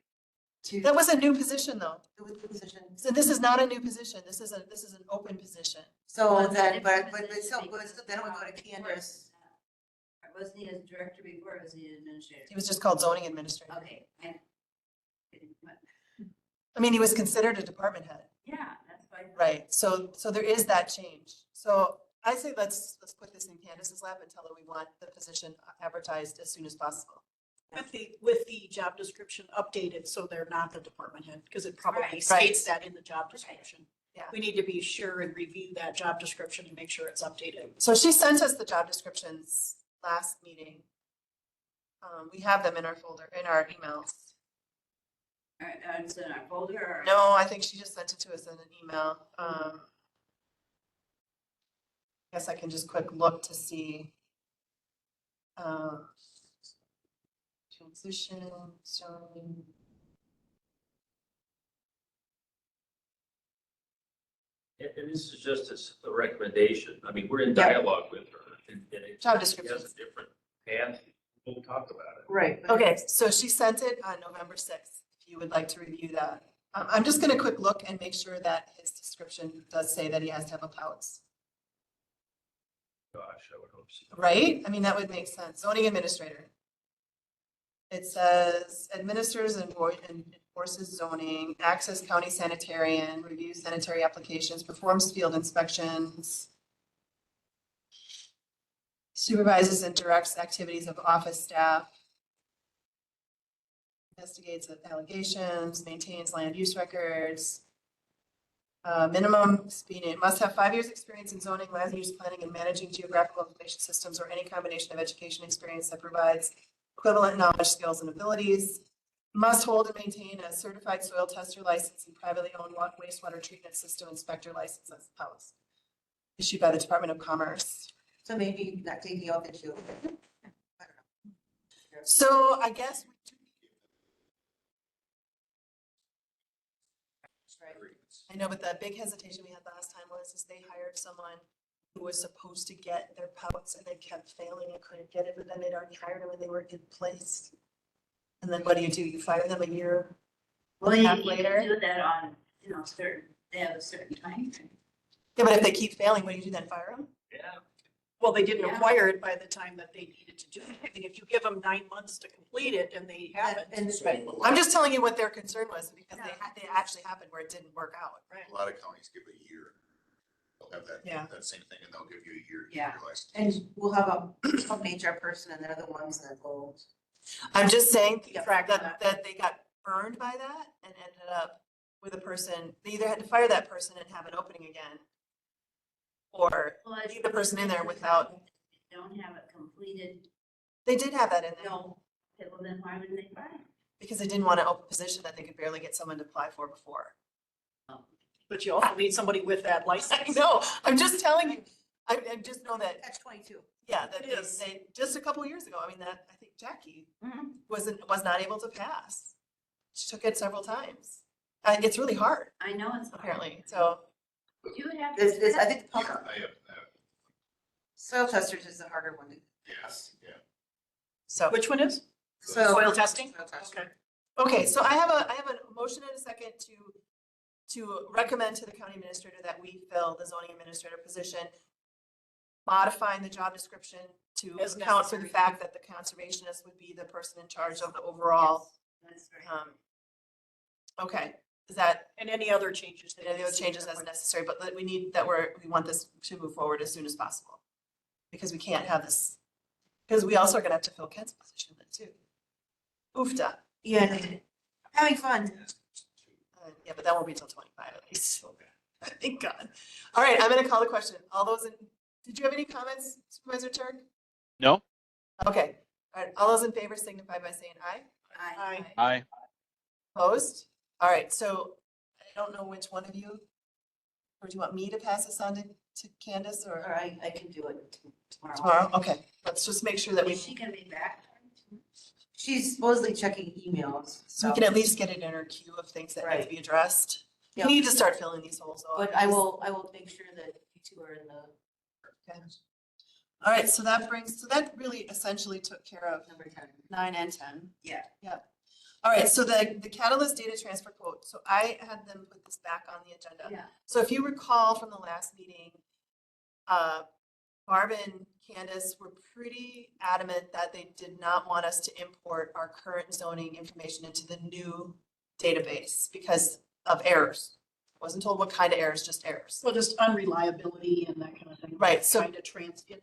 to. That was a new position though. With the position. So this is not a new position. This is an open position. So Well, then, if but, he was but in still, the but still, then we go to Candace. Wasn't he as director before, or was he administrator? He was just called zoning administrator. Okay, I mean, he was considered a department head. yeah, that's why. Right, so there is that change. So I say let's put this in Candace's lap and tell her we want the position advertised as soon as possible. With the job description updated, so they're not the department head, because it probably Right. states that in the job description. Yeah. We need to be sure and review that job description and make sure it's updated. So she sent us the job descriptions last meeting. We have them in our folder, in our emails. All right, it's in our folder or? No, I think she just sent it to us in an email. Guess I can just quick look to see. Transition, zoning. And this is just a recommendation. I mean, we're in Yeah. dialogue with her and it. Job She description. has a different path. We'll talk about it. Right. Okay, so she sent it on November 6th, if you would like to review that. I'm just gonna quick look and make sure that his description does say that he has to have a POUTS, Gosh, I would hope so. right? I mean, that would make sense. Zoning administrator. It says administers and enforces zoning, access county sanitarian, reviews sanitary applications, performs field inspections, supervises and directs activities of office staff, investigates allegations, maintains land use records. Minimum speeding, must have 5 years' experience in zoning, land use planning, and managing geographical information systems or any combination of education experience that provides equivalent knowledge, skills, and abilities. Must hold and maintain a certified soil tester license and privately owned wastewater treatment system inspector license as POUS, issued by the Department of Commerce. So maybe not taking off issue. I don't know. So I guess we do. I know, but the big hesitation we had last time was they hired someone who was supposed to get their POUTS and they kept failing and couldn't get it, but then they'd already hired them and they were in place. And then what do? You fire them a year Well, and a half you later? can do that on, certain, they have a certain time frame. Yeah, but if they keep failing, what do you do then? Fire them? Yeah. Well, they didn't Yeah. acquire it by the time that they needed to do it. I mean, if you give them 9 months to complete it and they haven't. And- I'm just telling you what their concern was because they actually happened where it didn't work out. A lot of counties give a year. They'll have Yeah. that same thing and they'll give you a year. to Yeah. get your license. And we'll have an HR person and they're the ones that will. I'm just saying Yeah. that they got burned by that and ended up with a person, they either had to fire that person and have an opening again. Or Well, I leave the person in there think without, Don't have it completed, they did have that in there no, okay, well then why wouldn't they buy it? because they didn't want to open a position that they could barely get someone to apply for before. But you also need somebody with that I license. know, I'm just telling you, I just know that, Catch 22. yeah, that It is. they, just a couple years ago, I mean, that, I think Jackie Mhm. was not able to pass. She took it several times. It's really hard, I know it's. hard. apparently, so. You would have. I think the Yeah, public I have, soil testers is the harder one. yes, yeah. So, Which one is? So- Soil testing? Soil tester. Okay. okay, so I have a motion and a second to recommend to the county administrator that we fill the zoning administrator position, modifying the job description to As account for the necessary. fact that the conservationist would be the person in charge of the overall. That's right. Okay, is that, And any other changes? that any you other see changes that as necessary, but that we want this to move forward as soon as possible. Because we can't have this, because we also are gonna have to fill Ken's position then too. Oofda. Yeah, having fun. Yeah, but that won't be until 25 at least. Thank God. All right, I'm gonna call the question. All those in, did you have any comments, Supervisor Turk? No? Okay, all right, all those in favor signify by saying aye. Aye. Aye. Opposed? All right, so I don't know which one of you, or do you want me to pass this on to Candace Or or I can do it tomorrow. tomorrow? Okay, let's just make sure that Is she we gonna be back? She's supposedly checking emails, so we can at least get it in our queue of things that need to Right. be addressed. We Yep. need to start filling these holes. though. But I will make sure that you two are in the Okay. All right, so that really essentially took care of number 10. 9 and 10. Yeah. Yep. All right, so the catalyst data transfer quote, so I had them put this back on the agenda. Yeah. So if you recall from the last meeting, Barb and Candace were pretty adamant that they did not want us to import our current zoning information into the new database because of errors. Wasn't told what kind of errors, just errors. Well, just unreliability and that kind of thing. Right, so- Trying to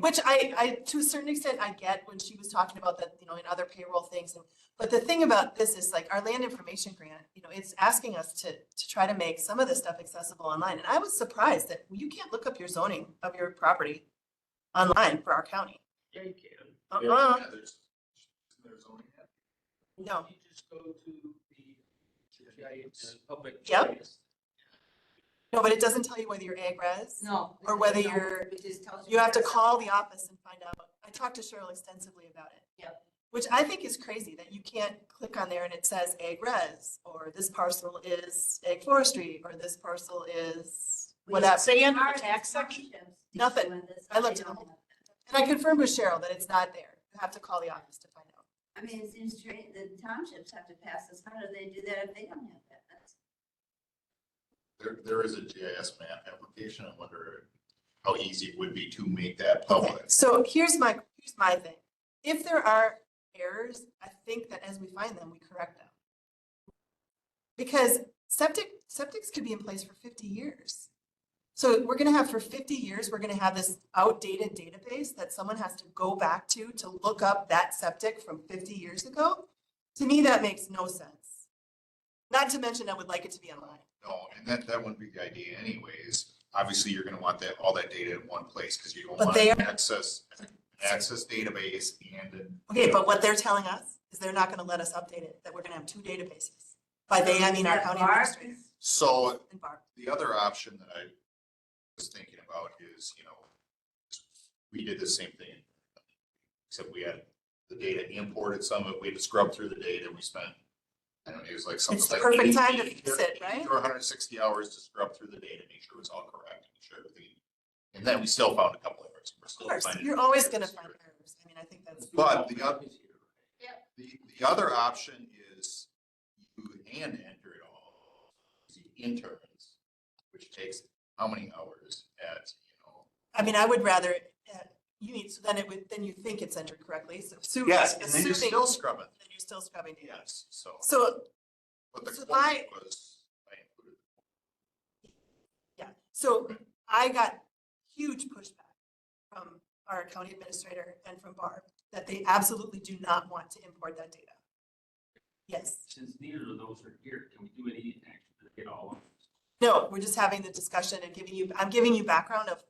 Which I, to a certain extent, I get when she was talking about that, in other payroll things. But the thing about this is like our land information grant, it's asking us to try to make some of this stuff accessible online. And I was surprised that you can't look up your zoning of your property online for our county. Yeah, you can. Uh-uh, Yeah, there's only that. no. You just go to the GIS, public. Yep. GIS. No, but it doesn't tell you whether you're ag res. No. Or whether no, you're- it just tells You have to what's call the acceptable. office and find out. I talked to Cheryl extensively about it. Yep. Which I think is crazy that you can't click on there and it says ag res, or this parcel is ag forestry, or this parcel is whatever. Say under Part the of tax the section. townships Nothing. doing this, I looked they at the don't whole- have that. And I confirmed with Cheryl that it's not there. You have to call the office to find out. I mean, it seems strange, the townships have to pass this, how do they do that if they don't have that? That's- There is a GIS map application. I wonder how easy it would be to make that public. So here's my thing. If there are errors, I think that as we find them, we correct them. Because septics could be in place for 50 years. So we're gonna have for 50 years, we're gonna have this outdated database that someone has to go back to look up that septic from 50 years ago. To me, that makes no sense. Not to mention, I would like it to be online. No, and that wouldn't be the idea anyways. Obviously, you're gonna want that, all that data in one place because you don't But want they to are- access database and. Okay, but what they're telling us is they're not gonna let us update it, that we're gonna have two databases. By they, I mean our That county Barb administrator is- So and Barb. the other option that I was thinking about is, we did the same thing. Except we had the data imported, some of it, we had to scrub through the data, we spent, I don't know, it was like something It's the like. perfect 80 time to fix it, right? Or 160 hours to scrub through the data, make sure it's all correct, make sure everything. And then we still found a couple errors. We're Of still course, finding you're always errors gonna here. find errors. I mean, I think that's. But the other, Yep. the other option is you hand enter it all, the interns, which takes how many hours at, I mean, I would rather, so then you think it's entered correctly, so. Yes, and then you're assuming- still scrubbing. Then you're still scrubbing data. Yes, so, So, but the so quote I- was, I included. yeah, so I got huge pushback from our county administrator and from Barb that they absolutely do not want to import that data. Yes, Since neither of those are here, can we do any action to get all of them? no, we're just having the discussion and I'm giving you background of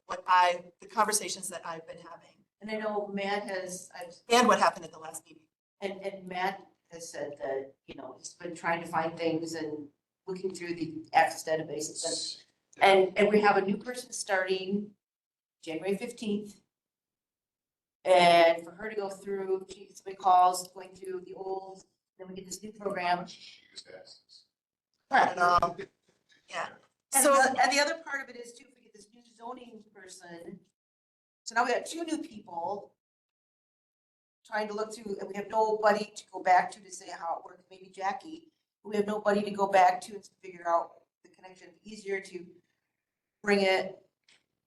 the conversations that I've been having And I know Matt has, and what happened at the last meeting. and Matt has said that, he's been trying to find things and looking through the access databases. And we have a new person starting January 15th. And for her to go through, somebody calls, going through the old, then we get this new program. She just asked. I don't know. Yeah, And so, the other part of it is too, if we get this new zoning person, so now we got two new people trying to look through, and we have nobody to go back to say how it worked, maybe Jackie. We have nobody to go back to and figure out the connection, easier to bring it.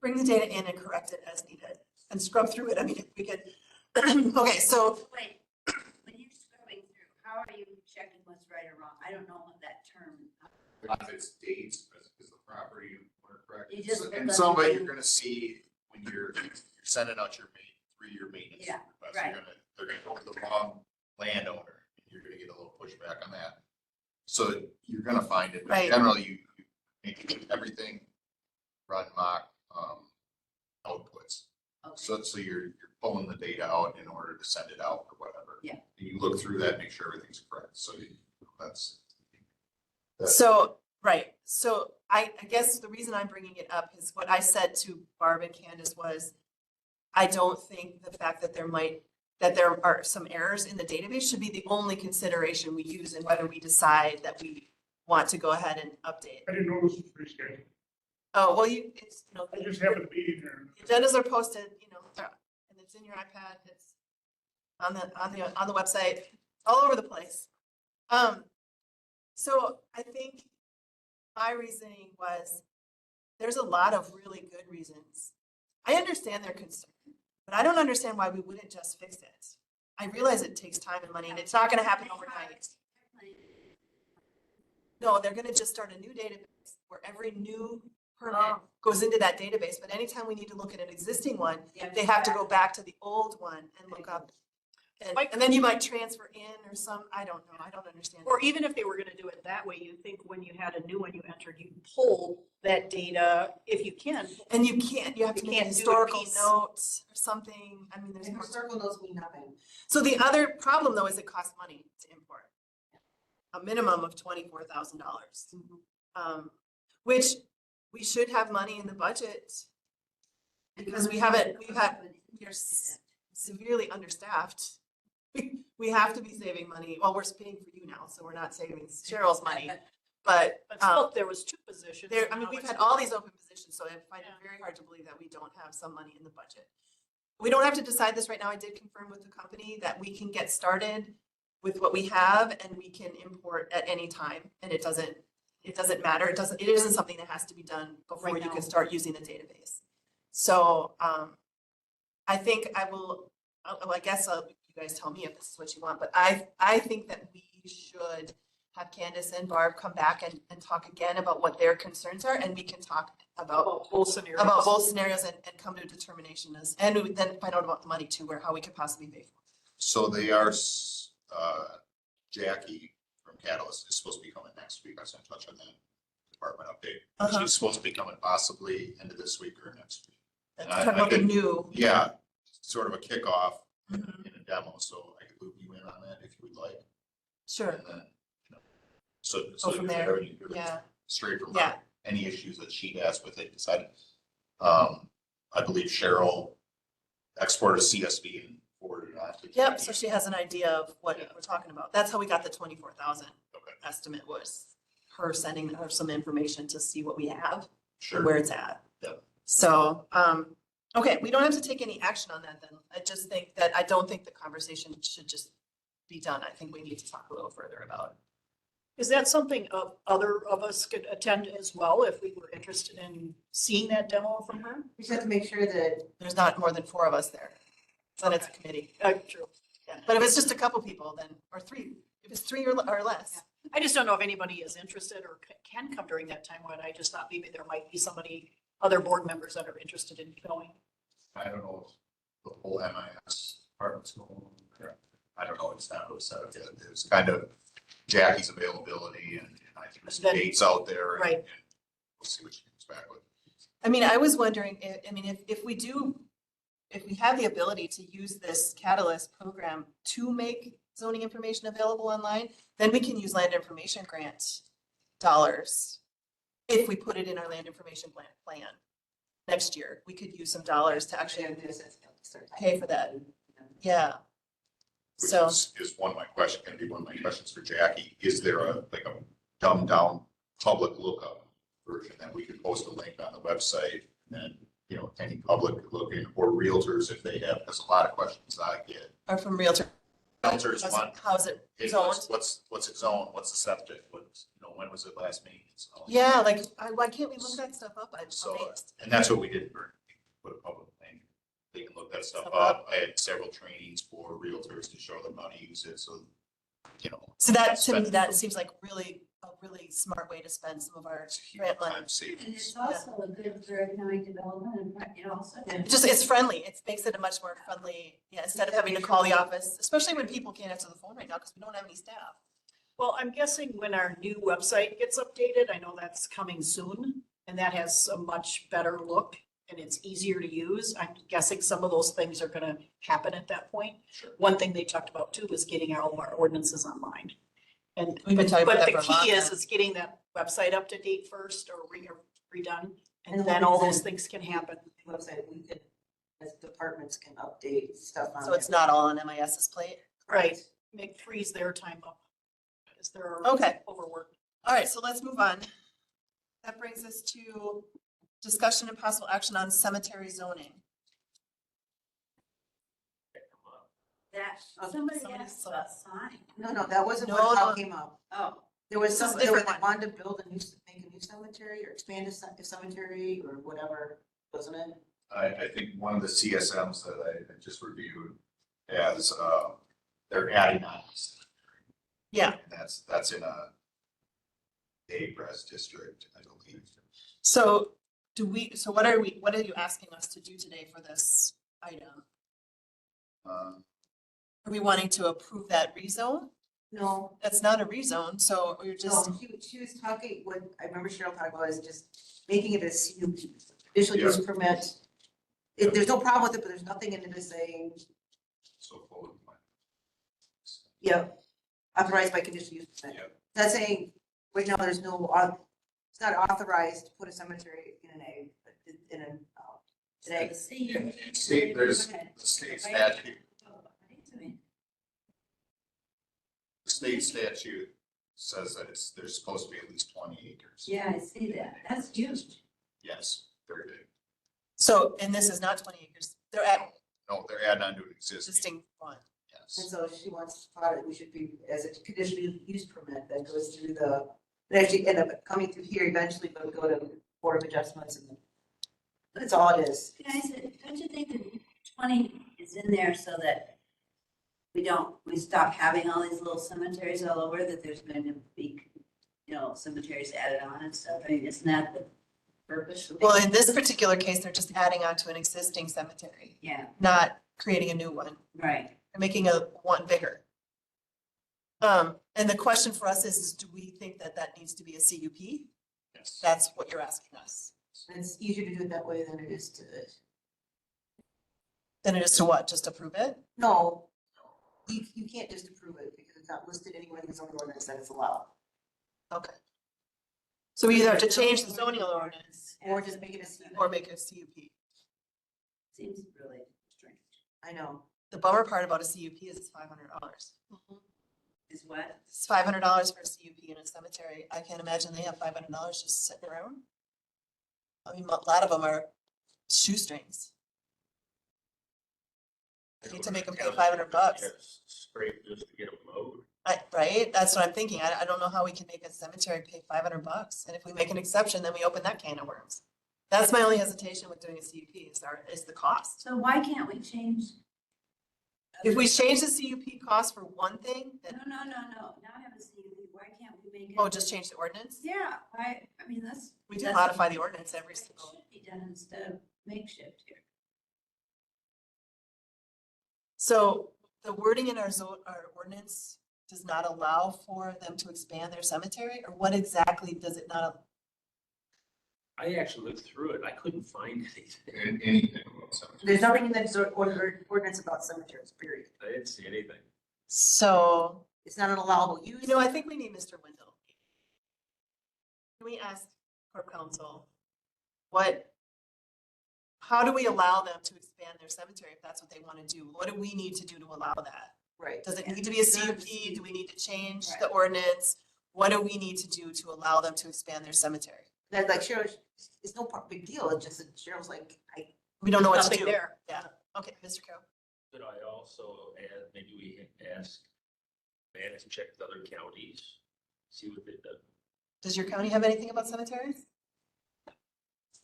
bring the data in and correct it as needed and scrub through it. I mean, if we could, okay, so Wait, when you're scrubbing through, how are you checking what's right or wrong? I don't know what that term. A lot of it's dates, is the property owner correct? You just And look some of up it the- you're gonna see when you're sending out your 3-year maintenance. Yeah, request. right. They're gonna go to the wrong landowner, and you're gonna get a little pushback on that. So you're gonna find it, but Right. generally you make everything run mock, outputs. Okay. So you're pulling the data out in order to send it out or whatever. Yeah. And you look through that, make sure everything's correct, so that's. So, right, so I guess the reason I'm bringing it up is what I said to Barb and Candace was, I don't think the fact that there are some errors in the database should be the only consideration we use in whether we decide that we want to go ahead and update. I didn't know this was rescheduled. Oh, well, I just happened to be here. the agendas are posted, and it's in your iPad, it's on the website, all over the place. So I think my reasoning was, there's a lot of really good reasons I understand their concern, but I don't understand why we wouldn't just fix it. I realize it takes time and money and it's not gonna happen overnight. No, they're gonna just start a new database where every new permit goes into that database, but anytime we need to look at an existing one, they have to go back to the old one and look up. And then you might transfer in or some, I don't know, I don't understand. Or even if they were gonna do it that way, you think when you had a new one you entered, you pull that data if you can. And you can't, you have to You make a can't do a historical piece. notes or something, I mean, there's And more. historical notes mean nothing. So the other problem though is it costs money to import. A minimum of $24,000. Which we should have money in the budget. Because we are severely understaffed. We have to be saving money. Well, we're paying for you now, so we're not saving Cheryl's money. But But still, there was 2 positions. there, I and mean, now we've it's had all these open positions, so I find it very hard to believe that we don't have some money in the budget. We don't have to decide this right now. I did confirm with the company that we can get started with what we have and we can import at any time. And it doesn't matter. It isn't something that has to be done before Right you now. can start using the database. So, I think I guess you guys tell me if this is what you want, but I think that we should have Candace and Barb come back and talk again about what their concerns are, and we can talk about both scenarios. both scenarios and come to a determination and then find out about the money too, or how we could possibly pay for it. So they are, Jackie from Catalyst is supposed to be coming next week. I was gonna touch on that department update. Uh-huh. She's supposed to be coming possibly end of this week or next week. And I- Talk about I the could- new. Yeah, sort of a kickoff Mhm. in a demo, so I could loop you in on that if you would like. Sure, And then, so Go from you're there. and you hear yeah, straight from yeah. her, any issues that she has with it, decided. I believe Cheryl exported a CSV and forwarded it on to. Yep, so she has an idea of what Yeah. we're talking about. That's how we got the 24,000 Okay. estimate, was her sending her some information to see what we have, Sure. where it's at. Yep. So, okay, we don't have to take any action on that then. I just think that, I don't think the conversation should just be done. I think we need to talk a little further about it. Is that something other of us could attend as well if we were interested in seeing that demo from her? We just have to make sure that There's not more than 4 of us there. Then it's a committee. True. Yeah. But if it's just a couple people, then, or 3, if it's 3 or less. I just don't know if anybody is interested or can come during that time when I just thought maybe there might be somebody, other board members that are interested in going. I don't know if the whole MIS department's going there. I don't know, it's not, it was set up yet. It was kind of Jackie's availability and I threw some Then- dates out there. and- Right. and We'll see what she comes back with. I mean, I was wondering, if we have the ability to use this Catalyst program to make zoning information available online, then we can use land information grant dollars. If we put it in our land information plan next year, we could use some dollars to actually pay for that. Yeah. Which So, is one of my questions, gonna be one of my questions for Jackie. Is there a dumbed down public lookup version that we could post a link on the website? And, any public looking or realtors if they have, there's a lot of questions I get. or from Realtor, Realtors want, how's it hey, zoned? what's it zoned? What's the septic? When was it last meeting? So- Yeah, like, why can't we look that stuff up? I'm So, amazed. and that's what we did for, put a public link. They can look that stuff up. I had several trainings for realtors to show them how to use it, so, So that, to me, spend- that seems like a really smart way to spend some of our it's a huge grant money. time And savings. it's also a good for economic development and it also. It's friendly. It makes it a much more friendly, instead of having to call the office, especially when people can't answer the phone right now because we don't have any staff. Well, I'm guessing when our new website gets updated, I know that's coming soon, and that has a much better look and it's easier to use. I'm guessing some of those things are gonna happen at that point. Sure. One thing they talked about too was getting all of our ordinances online. And, We've been talking about but that the for a long key is time. getting that website up to date first or redone, And and then all then- those things can happen. website, we can, as departments can update stuff on. So it's not all on MIS's plate. Right. Make, freeze their time up. Because they're Okay. overworked. All right, so let's move on. That brings us to discussion and possible action on cemetery zoning. That, Oh, somebody somebody asked saw about it. sign. No, that wasn't No, what no. came up. Oh, There was This is some, a different they one. wanted to build make a new cemetery or expand a cemetery or whatever, wasn't it? I think one of the CSMs that I just reviewed has, they're adding on. Yeah. And that's in a res district, I believe. So what are you asking us to do today for this item? Um, Are we wanting to approve that rezone? No, That's not a rezone, so you're just, no, she was talking, what I remember Cheryl talking about is just making it a CUP, conditional use permit. There's no problem with it, but there's nothing in it saying, So forward. yeah, authorized by conditional use permit. Yep. That's saying, right now, there's no, it's not authorized to put a cemetery in an today. State, there's the state statute, the state statute says that there's supposed to be at least 20 acres. Yeah, I see that. That's huge. Yes, very big. so, and this is not 20 acres. They're at No, they're adding on to an existing, existing one. yes. And so she wants, thought it, we should be, as a conditional use permit that goes through it actually end up coming through here eventually, but go to Board of Adjustments and that's all it is. Guys, don't you think that 20 is in there so that we stop having all these little cemeteries all over, that there's going to be, cemeteries added on and stuff? I mean, isn't that the purpose? Well, in this particular case, they're just adding on to an existing cemetery, Yeah, not creating a new one. right. They're making one bigger. And the question for us is do we think that needs to be a CUP? Yes. That's what you're asking us. And it's easier to do it that way than it is to, Then it is to what? Just approve it? no, you can't just approve it because it's not listed anywhere in the zoning ordinance that it's allowed. Okay. So we either have to change the zoning ordinance Or just make it a CUP. or make it a CUP. Seems really strange. I know. The bummer part about a CUP is it's $500. Is what? It's $500 for a CUP in a cemetery. I can't imagine they have $500 just sitting around. I mean, a lot of them are shoestrings. I need to make them pay $500. Scrape just to get them mowed. Right? That's what I'm thinking. I don't know how we can make a cemetery pay $500. And if we make an exception, then we open that can of worms. That's my only hesitation with doing a CUP is the cost. So why can't we change? If we change the CUP cost for one thing, No, then, no, no, no. Now I have a CUP. Why can't we make it? oh, just change the ordinance? Yeah, I mean, that's. We do that's- modify the ordinance every It single. should be done instead of makeshift here. So the wording in our ordinance does not allow for them to expand their cemetery, or what exactly does it not? I actually looked through it. I couldn't find anything. Anything about cemetery. There's nothing in the ordinance about cemeteries, period. I didn't see anything. So, It's not an allowable use. I think we need Mr. Wendell. Can we ask Corp Council, how do we allow them to expand their cemetery if that's what they want to do? What do we need to do to allow that? Right. Does it need to be a CUP? Do we need to change the ordinance? What do we need to do to allow them to expand their cemetery? That like Cheryl, it's no big deal. It's just that Cheryl's like, We don't know what to Nothing do. there. Yeah, okay, Mr. Carroll. Could I also add, maybe we ask Manix to check with other counties, see what they've done. Does your county have anything about cemeteries?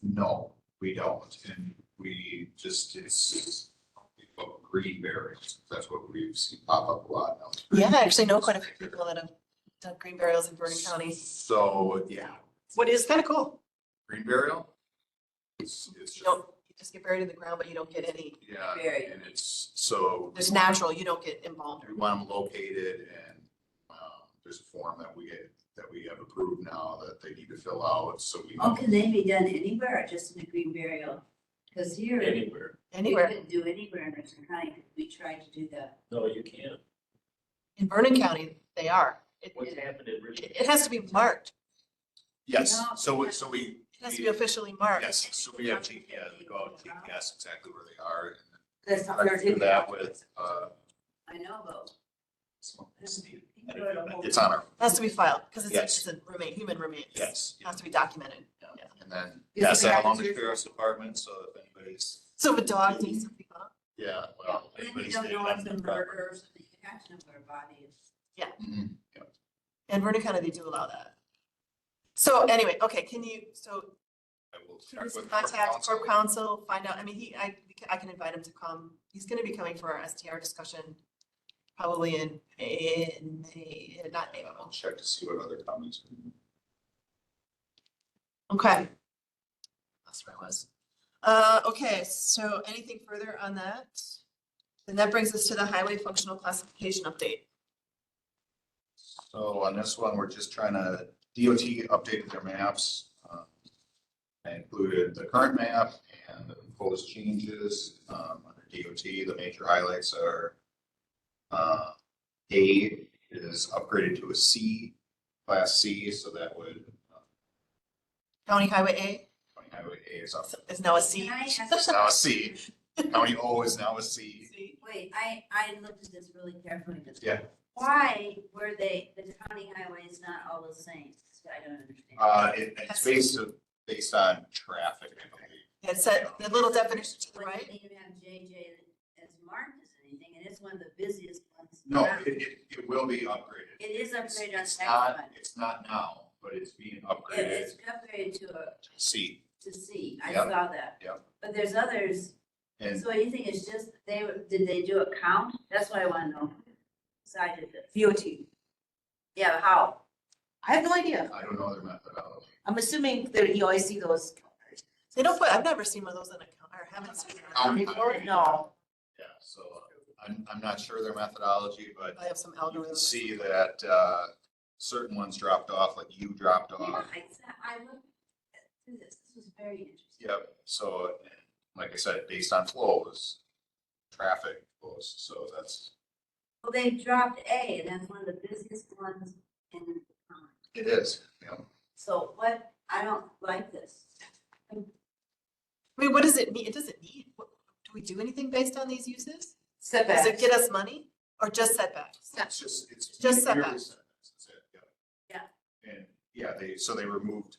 No, we don't, and we just, it's green berries, that's what we've seen pop up a lot now. Yeah, I actually know quite a few people that have done green burials in Vernon County. So, yeah, What is kind of cool. green burial. It's You just, don't, you just get buried in the ground, but you don't get any, yeah, Buried. and it's, so. it's natural, you don't get embalmed. We want them located and, there's a form that we have approved now that they need to fill out, so we. Oh, can they be done anywhere or just in a green burial? Because here. Anywhere. We Anywhere. couldn't do anywhere in Richland County. We tried to do that. No, you can't. In Vernon County, they are. What's happened in Richmond? It has to be marked. Yes, No. so we, It has to be officially marked. yes, so we have to, we go out and guess exactly where they are. that's not. And do that with, I know, but. it's on our, It has to be filed because Yes. it's a human remains. yes. It has to be documented. Yeah. And then Is it pass that along to registered? the sheriff's department, so if anybody's, So if a dog takes something off, yeah, well. Then you anybody's don't know taking if on the the property. murder or something. You have to know what our body is. Mhm. in Vernon County, they do allow that. So anyway, okay, I will Just check with contact council. Corp Council, find out, I mean, I can invite him to come. He's gonna be coming for our STR discussion probably in May, not May, but I'll check to see what other counties. okay. That's where I was. Okay, so anything further on that? Then that brings us to the highway functional classification update. So on this one, we're just trying to, DOT updated their maps. I included the current map and the proposed changes. Under DOT, the major highlights are A is upgraded to a C, Class C, so that would, County Highway County Highway A is up. A is now a C. Can I ask- It's now a C. County O is now a C. C. Wait, I looked at this really carefully. Yeah. Why were the county highways not all the same? I don't understand. It's based on traffic, I believe. It said the little definition to the But right. didn't even have JJ as marked as anything, and it's one of the busiest ones. No, around. it will be upgraded. It is upgraded on the It's next not, one. it's not now, but it's being It's upgraded upgraded to C. C. I Yep. saw that. Yep. But there's others, And so you think it's just, did they do a count? That's what I want to know. So I did this. DOT. Yeah, how? I have no idea. I don't know their methodology. I'm assuming that you always see those. They don't put, I've never seen one of those in a, or haven't seen one. No. Yeah, so I'm not sure their methodology, but I have some you can algorithms. see that certain ones dropped off, like you dropped Yeah, off. I looked through this. This was very interesting. Yep, so like I said, based on flows, traffic flows, so that's, Well, they dropped A, and that's one of the busiest ones in the county. it is, you know. So what, I don't like this. I mean, what does it need? It doesn't need, do we do anything based on these uses? Does Setbacks. it get us money or just setbacks? It's just Just merely setbacks. That's it, yeah. And yeah, they removed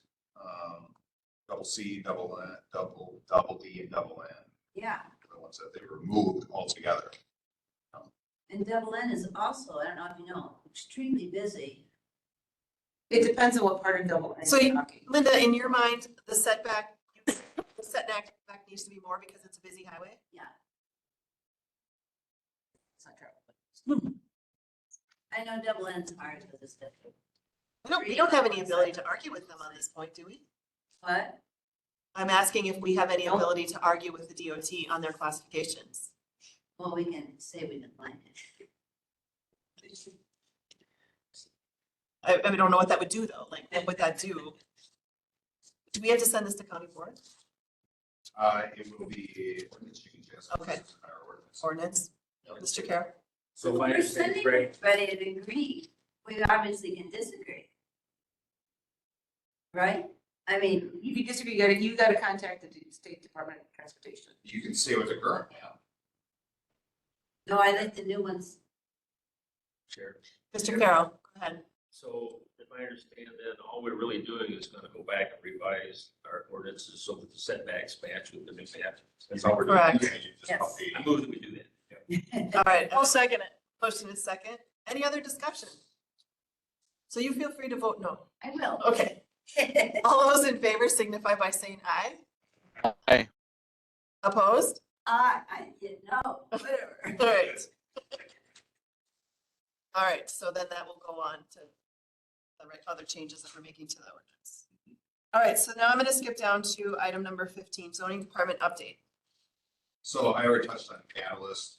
double C, double N, double D and double N, Yeah, the ones that they removed altogether. and double N is also, I don't know if you know, extremely busy. It depends on what part of double. N So you're you- talking. Linda, in your mind, the setback needs to be more because it's a busy highway? It's not true. I know double N's hard because it's difficult. We don't have any ability to argue with them on this point, do we? But I'm asking if we have any ability to argue with the DOT on their classifications. well, we can say we didn't like it. I don't know what that would do though, like, what would that do? Do we have to send this to county board It will be ordinance changes. Okay. Our ordinance. ordinance? Mr. Carroll? So if I We're understand sending correct, everybody to agree. We obviously can disagree. Right? I mean, If you disagree, you gotta contact the State Department of Transportation. You can stay with the current map. no, I like the new ones. Chair. Mr. Carroll, go ahead. So if I understand then, all we're really doing is gonna go back and revise our ordinances so that the setbacks match with the new map. That's all we're doing. Correct. Yeah, you just Yes. update. I move that we do that. All right, I'll second it. Motion is second. Any other discussion? So you feel free to vote no. I will. Okay. All those in favor signify by saying aye. Aye. Opposed? I did, no, whatever. All right. All right, so then that will go on to the other changes that we're making to the ordinance. All right, so now I'm going to skip down to item number 15, zoning department update. So I already touched on catalyst.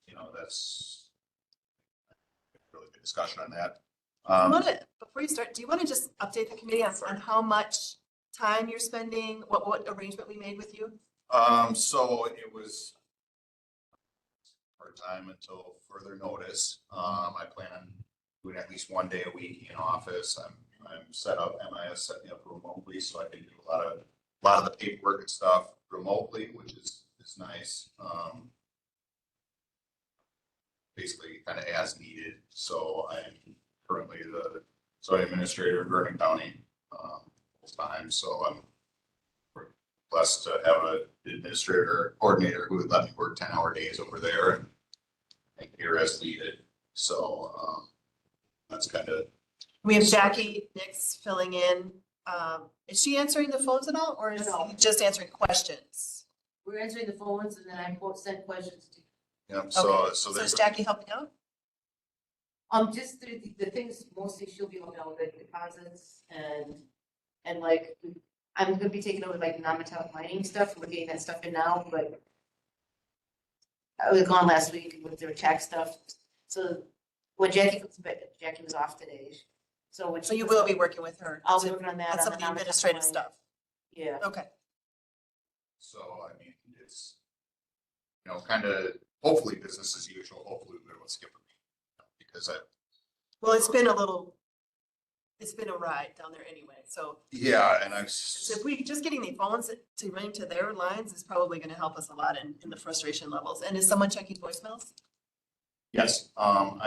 You know, that's really good discussion on that. Before you start, do you want to just update the committee on how much time you're spending, what arrangement we made with you? So it was part-time until further notice. I plan on doing at least one day a week in office. I'm set up, MIS set me up remotely, so I can do a lot of the paperwork and stuff remotely, which is nice. Basically kind of as needed. So I'm currently the zoning administrator in Richland County, full time. So I'm blessed to have an administrator coordinator who would let me work 10-hour days over there and here as needed. So that's kind of, We have Jackie Nix filling in Is she answering the phones at all, or is No. she just answering questions? We're answering the phones and then I send questions to. Yeah, Okay, so so there's. is Jackie helping out? Just the things mostly she'll be looking over, like deposits and like, I'm gonna be taking over like non-metallic mining stuff, we're getting that stuff in now, but I was gone last week with their tax stuff, so when Jackie was off today, so when. So you will be working with her? I'll be to- working on that. On some of the administrative stuff? Yeah. Okay. So, I mean, it's, kind of, hopefully business as usual, hopefully we don't skip a beat. Because Well, it's been a ride down there anyway, so yeah, and if we, just getting the phones to ring to their lines is probably gonna help us a lot in the frustration levels. And is someone checking voicemails? yes, I'm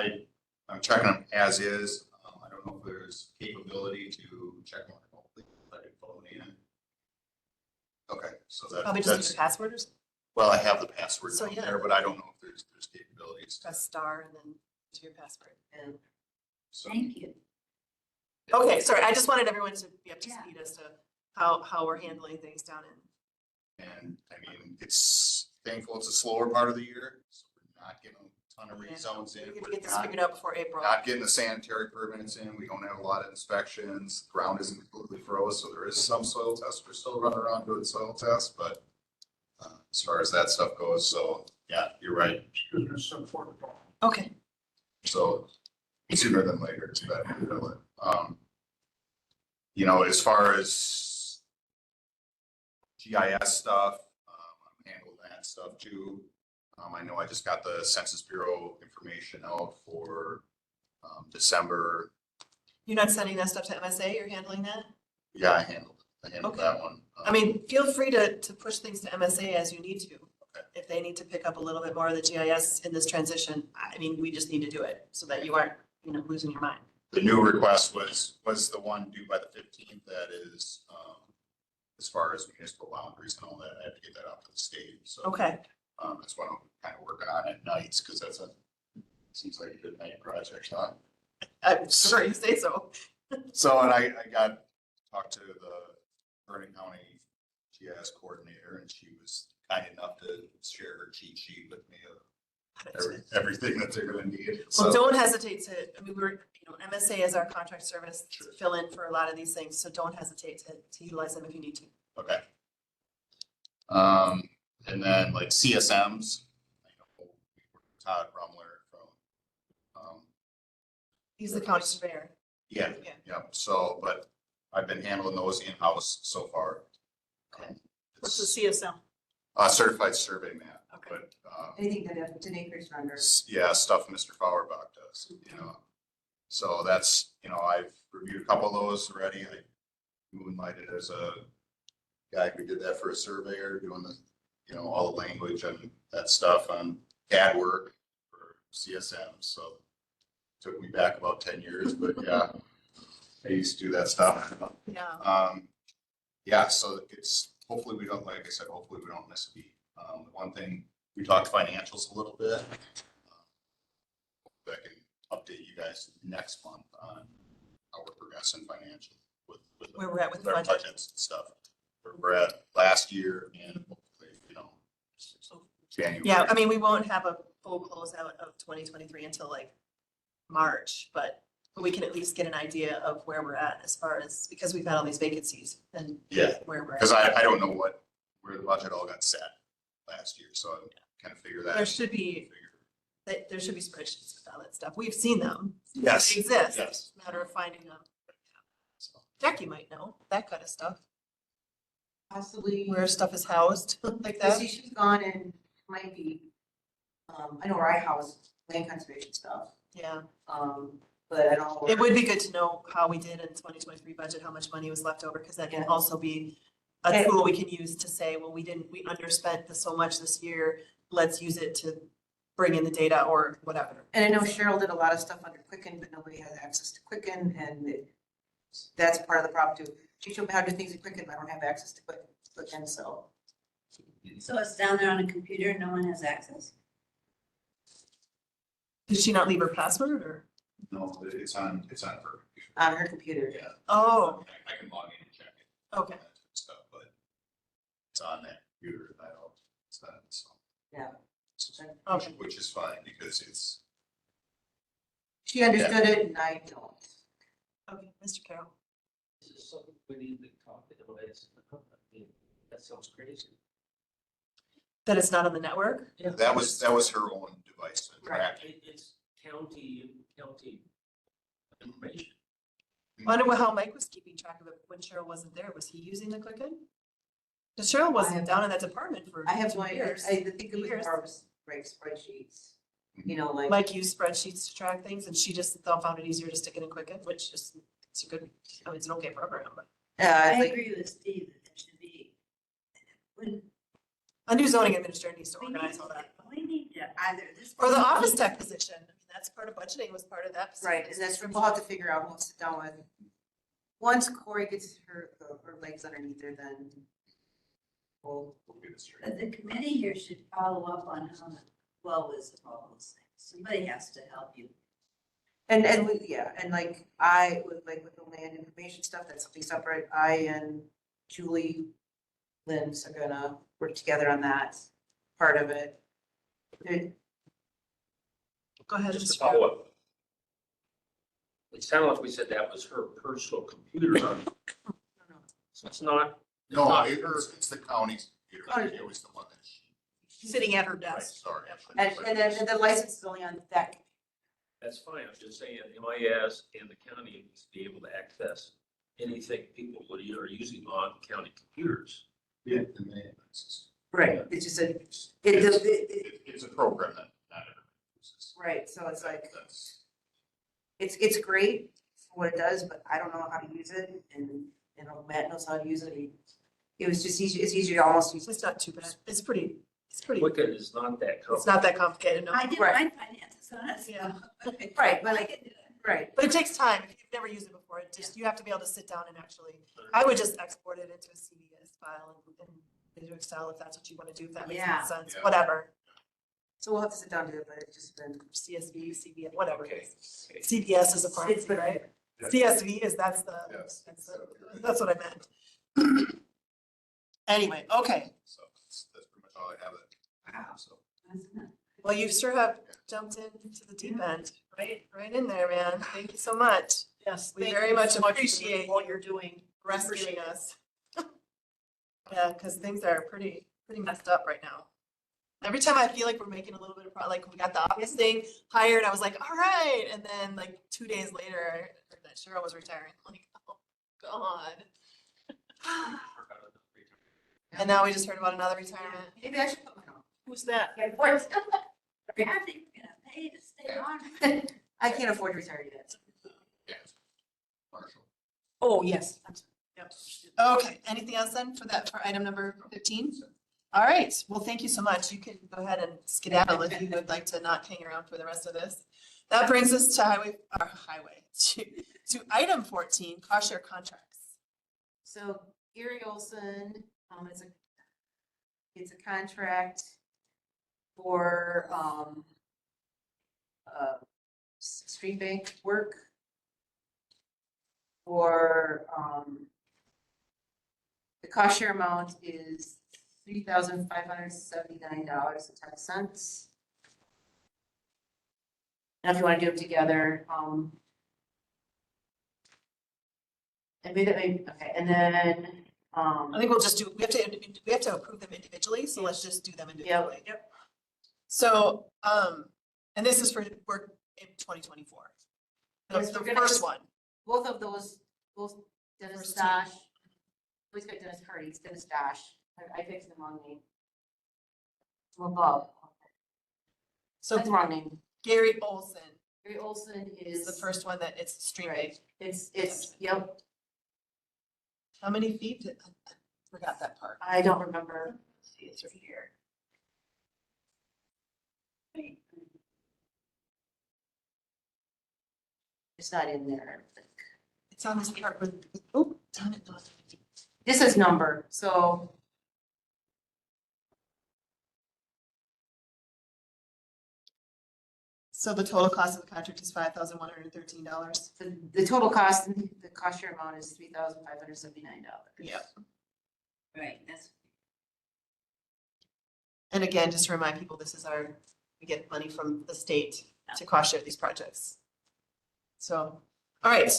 checking them as is. I don't know if there's capability to check them remotely, let it phone in. Okay, so Probably just that's, need a password or something. well, I have the password So, down yeah. there, but I don't know if there's capabilities. Press star and then to your password. And So, Thank you. Okay, sorry, I just wanted everyone to be up to Yeah. speed as to how we're handling things down in. and I mean, it's thankful it's a slower part of the year, so we're not getting a ton of Yeah. rezones in. We're We're gonna get this not- figured out before April. Not getting the sanitary permits in, we don't have a lot of inspections, ground isn't completely froze, so there is some soil tests, we're still running around doing soil tests, but as far as that stuff goes, so, yeah, you're right, There's some protocol. Okay, so sooner than later, it's better, really. As far as GIS stuff, I'm handling that stuff too. I know I just got the Census Bureau information out for December. you're not sending that stuff to MSA, you're handling that? Yeah, I handled Okay. that one. I mean, feel free to push things to MSA as you need to. Okay. If they need to pick up a little bit more of the GIS in this transition, I mean, we just need to do it so that you aren't, losing your mind. The new request was the one due by the 15th. That is, as far as municipal boundaries and all that, I have to get that out to the state. So Okay, that's what I'm kind of working on at nights because seems like a good night project, huh? I'm sure you say so. So, and I got talked to the Vernon County GIS coordinator, and she was kind enough to share her cheat sheet with me of everything that they're going to need. Well, So, don't hesitate to, I mean, MSA is our contract service to Sure. fill in for a lot of these things, so don't hesitate to utilize them if you need to. okay. And then like CSMs, I know Todd Rumler from, He's the county surveyor. yeah, Yeah. yeah. So, but I've been handling those in-house so far. Okay. What's the CSM? Certified survey map, Okay. but, anything that have 10 acres or under. yeah, stuff Mr. Fauerbach does, So that's, I've reviewed a couple of those already. I moonlighted as a guy who did that for a surveyor, doing the, all the language and that stuff on CAD work for CSM. So took me back about 10 years, but yeah, I used to do that stuff. Yeah. Yeah, so it's, hopefully we don't, like I said, hopefully we don't miss a beat. The one thing, we talked financials a little bit. I can update you guys next month on how we're progressing financially with Where we're at with the our budget. budgets and stuff. Where we're at last year and hopefully, January. Yeah, I mean, we won't have a full closeout of 2023 until like March, but we can at least get an idea of where we're at as far as, because we've had all these vacancies and Yeah, where we're because at. I don't know where the budget all got set last year, so I kind of figure that. There should be spreadsheets with all that stuff. We've seen them. Yes, They exist. yes. It's a matter of finding them. So, Jackie might know that kind of stuff, Possibly. where stuff is housed like that. See, she's gone and might be, I know where I house land conservation stuff, Yeah. but I don't know. It would be good to know how we did in 2023 budget, how much money was left over, because that can Yeah. also be a tool we can use to say, well, we underspent so much this year. Let's use it to bring in the data or whatever. And I know Cheryl did a lot of stuff under Quicken, but nobody has access to Quicken, and that's part of the problem too. She showed me how to do things in Quicken, but I don't have access to Quicken, so. So it's down there on a computer, no one has access? Did she not leave her password or? No, it's on her. On her computer. Yeah. Oh, I can log in and Okay. and stuff, but it's on that computer, and I don't, it's not, so. Yeah. Okay. Which is fine, because it's, She understood it and I don't. Okay, Mr. Carroll. This is something we need to talk about. I mean, that sounds crazy. That it's not on the network? that was her own device to track. It's county information. I wonder how Mike was keeping track of it when Cheryl wasn't there. Was he using the Quicken? Because Cheryl wasn't down in that department for I have 2 no idea. years. I think it was Years. more of like spreadsheets, you know, like. Mike used spreadsheets to track things and she just found it easier to stick it in Quicken, which is, it's a good, I mean, it's an okay program, but. Yeah, I like, agree with Steve that there should be, when A new zoning administrator needs to we need organize all that. we need to either this. Or the office tech position. I mean, that's part of budgeting was part of that. right, and that's, we'll have to figure out, we'll sit down with. Once Corey gets her legs underneath her, then we'll. We'll get it straight. But the committee here should follow up on how the flow is of all those things. Somebody has to help you. And we, yeah, and like I would like with the land information stuff, that's something separate. I and Julie Lynn's are gonna work together on that part of it. Go ahead. Just Mr. to follow Carroll. up. It sounded like we said that was her personal computer. So it's not. No, it's the county's computer, it was the one that she, Sitting at her desk. sorry. And then the license is only on that. That's fine. I'm just saying MIS and the county needs to be able to access anything people are using on county computers. Yeah, the name, it's, Right, it's just a, it's a program that not everybody uses. right, so it's like, That's, it's great for what it does, but I don't know how to use it, and, you know, Matt knows how to use it. It was just easy, it's easier to almost use. It's not too bad. It's pretty, Quicken is not that it's complicated. not that complicated, no. I did Right. my finances on it. Yeah. Right, but I like, can do it. right, But it takes time. If you've never used it before, it just, you have to be able to sit down and actually, I would just export it into a CVS file and into Excel if that's what you want to do, if that makes Yeah. sense, Yeah. whatever. so we'll have to sit down to it, but it's just been. CSV, CVS, whatever it Okay. is. CVS is a pharmacy, right? CSV is, yes. that's what I meant. Anyway, okay. So that's pretty much all I have. So, That's not- Well, you sure have jumped into the deep end, right in there, man. Thank you so much. Yes. We thank very you much so for appreciate what you're doing. rescuing us. Yeah, because things are pretty messed up right now. Every time I feel like we're making a little bit of like we got the office thing hired, I was like, all right. And then like 2 days later, I heard that Cheryl was retiring. I'm like, oh God. And now we just heard about another retirement. Maybe I should put mine on. Who's that? I think we're gonna pay to stay on. I can't afford to retire yet. yeah. Marshall. Oh, yes. Yep. Okay, anything else then for item number 15? All right, well, thank you so much. You can go ahead and skedaddle if you would like to not hang around for the rest of this. That brings us to to item 14, cost share contracts. So Gary Olson, it's a contract for, street bank work for, the cost share amount is $3,579.10. Now, if you want to do them together, I made it, okay, and then, I think we'll just do, we have to approve them individually, so let's just do them individually. Yep. So, and this is for work in 2024. That's Yes, the we're gonna- first one. both of those, both Dennis First Dash, always got Dennis Hardy's, Dennis Dash, I fixed the wrong name. From above, So that's the wrong name. Gary Olson Gary Olson is is, the first one that it's stream right, based. it's, yep, How many feet? I forgot that part. I don't remember. Let's see, it's right here. It's not in there, I don't think. It's on this part with, oh, damn it. This is number, so. So the total cost of the contract is $5,113. The total cost, the cost share amount is $3,579. Yeah. Right, that's, And again, just to remind people, this is we get money from the state to cost share these projects. So, all right,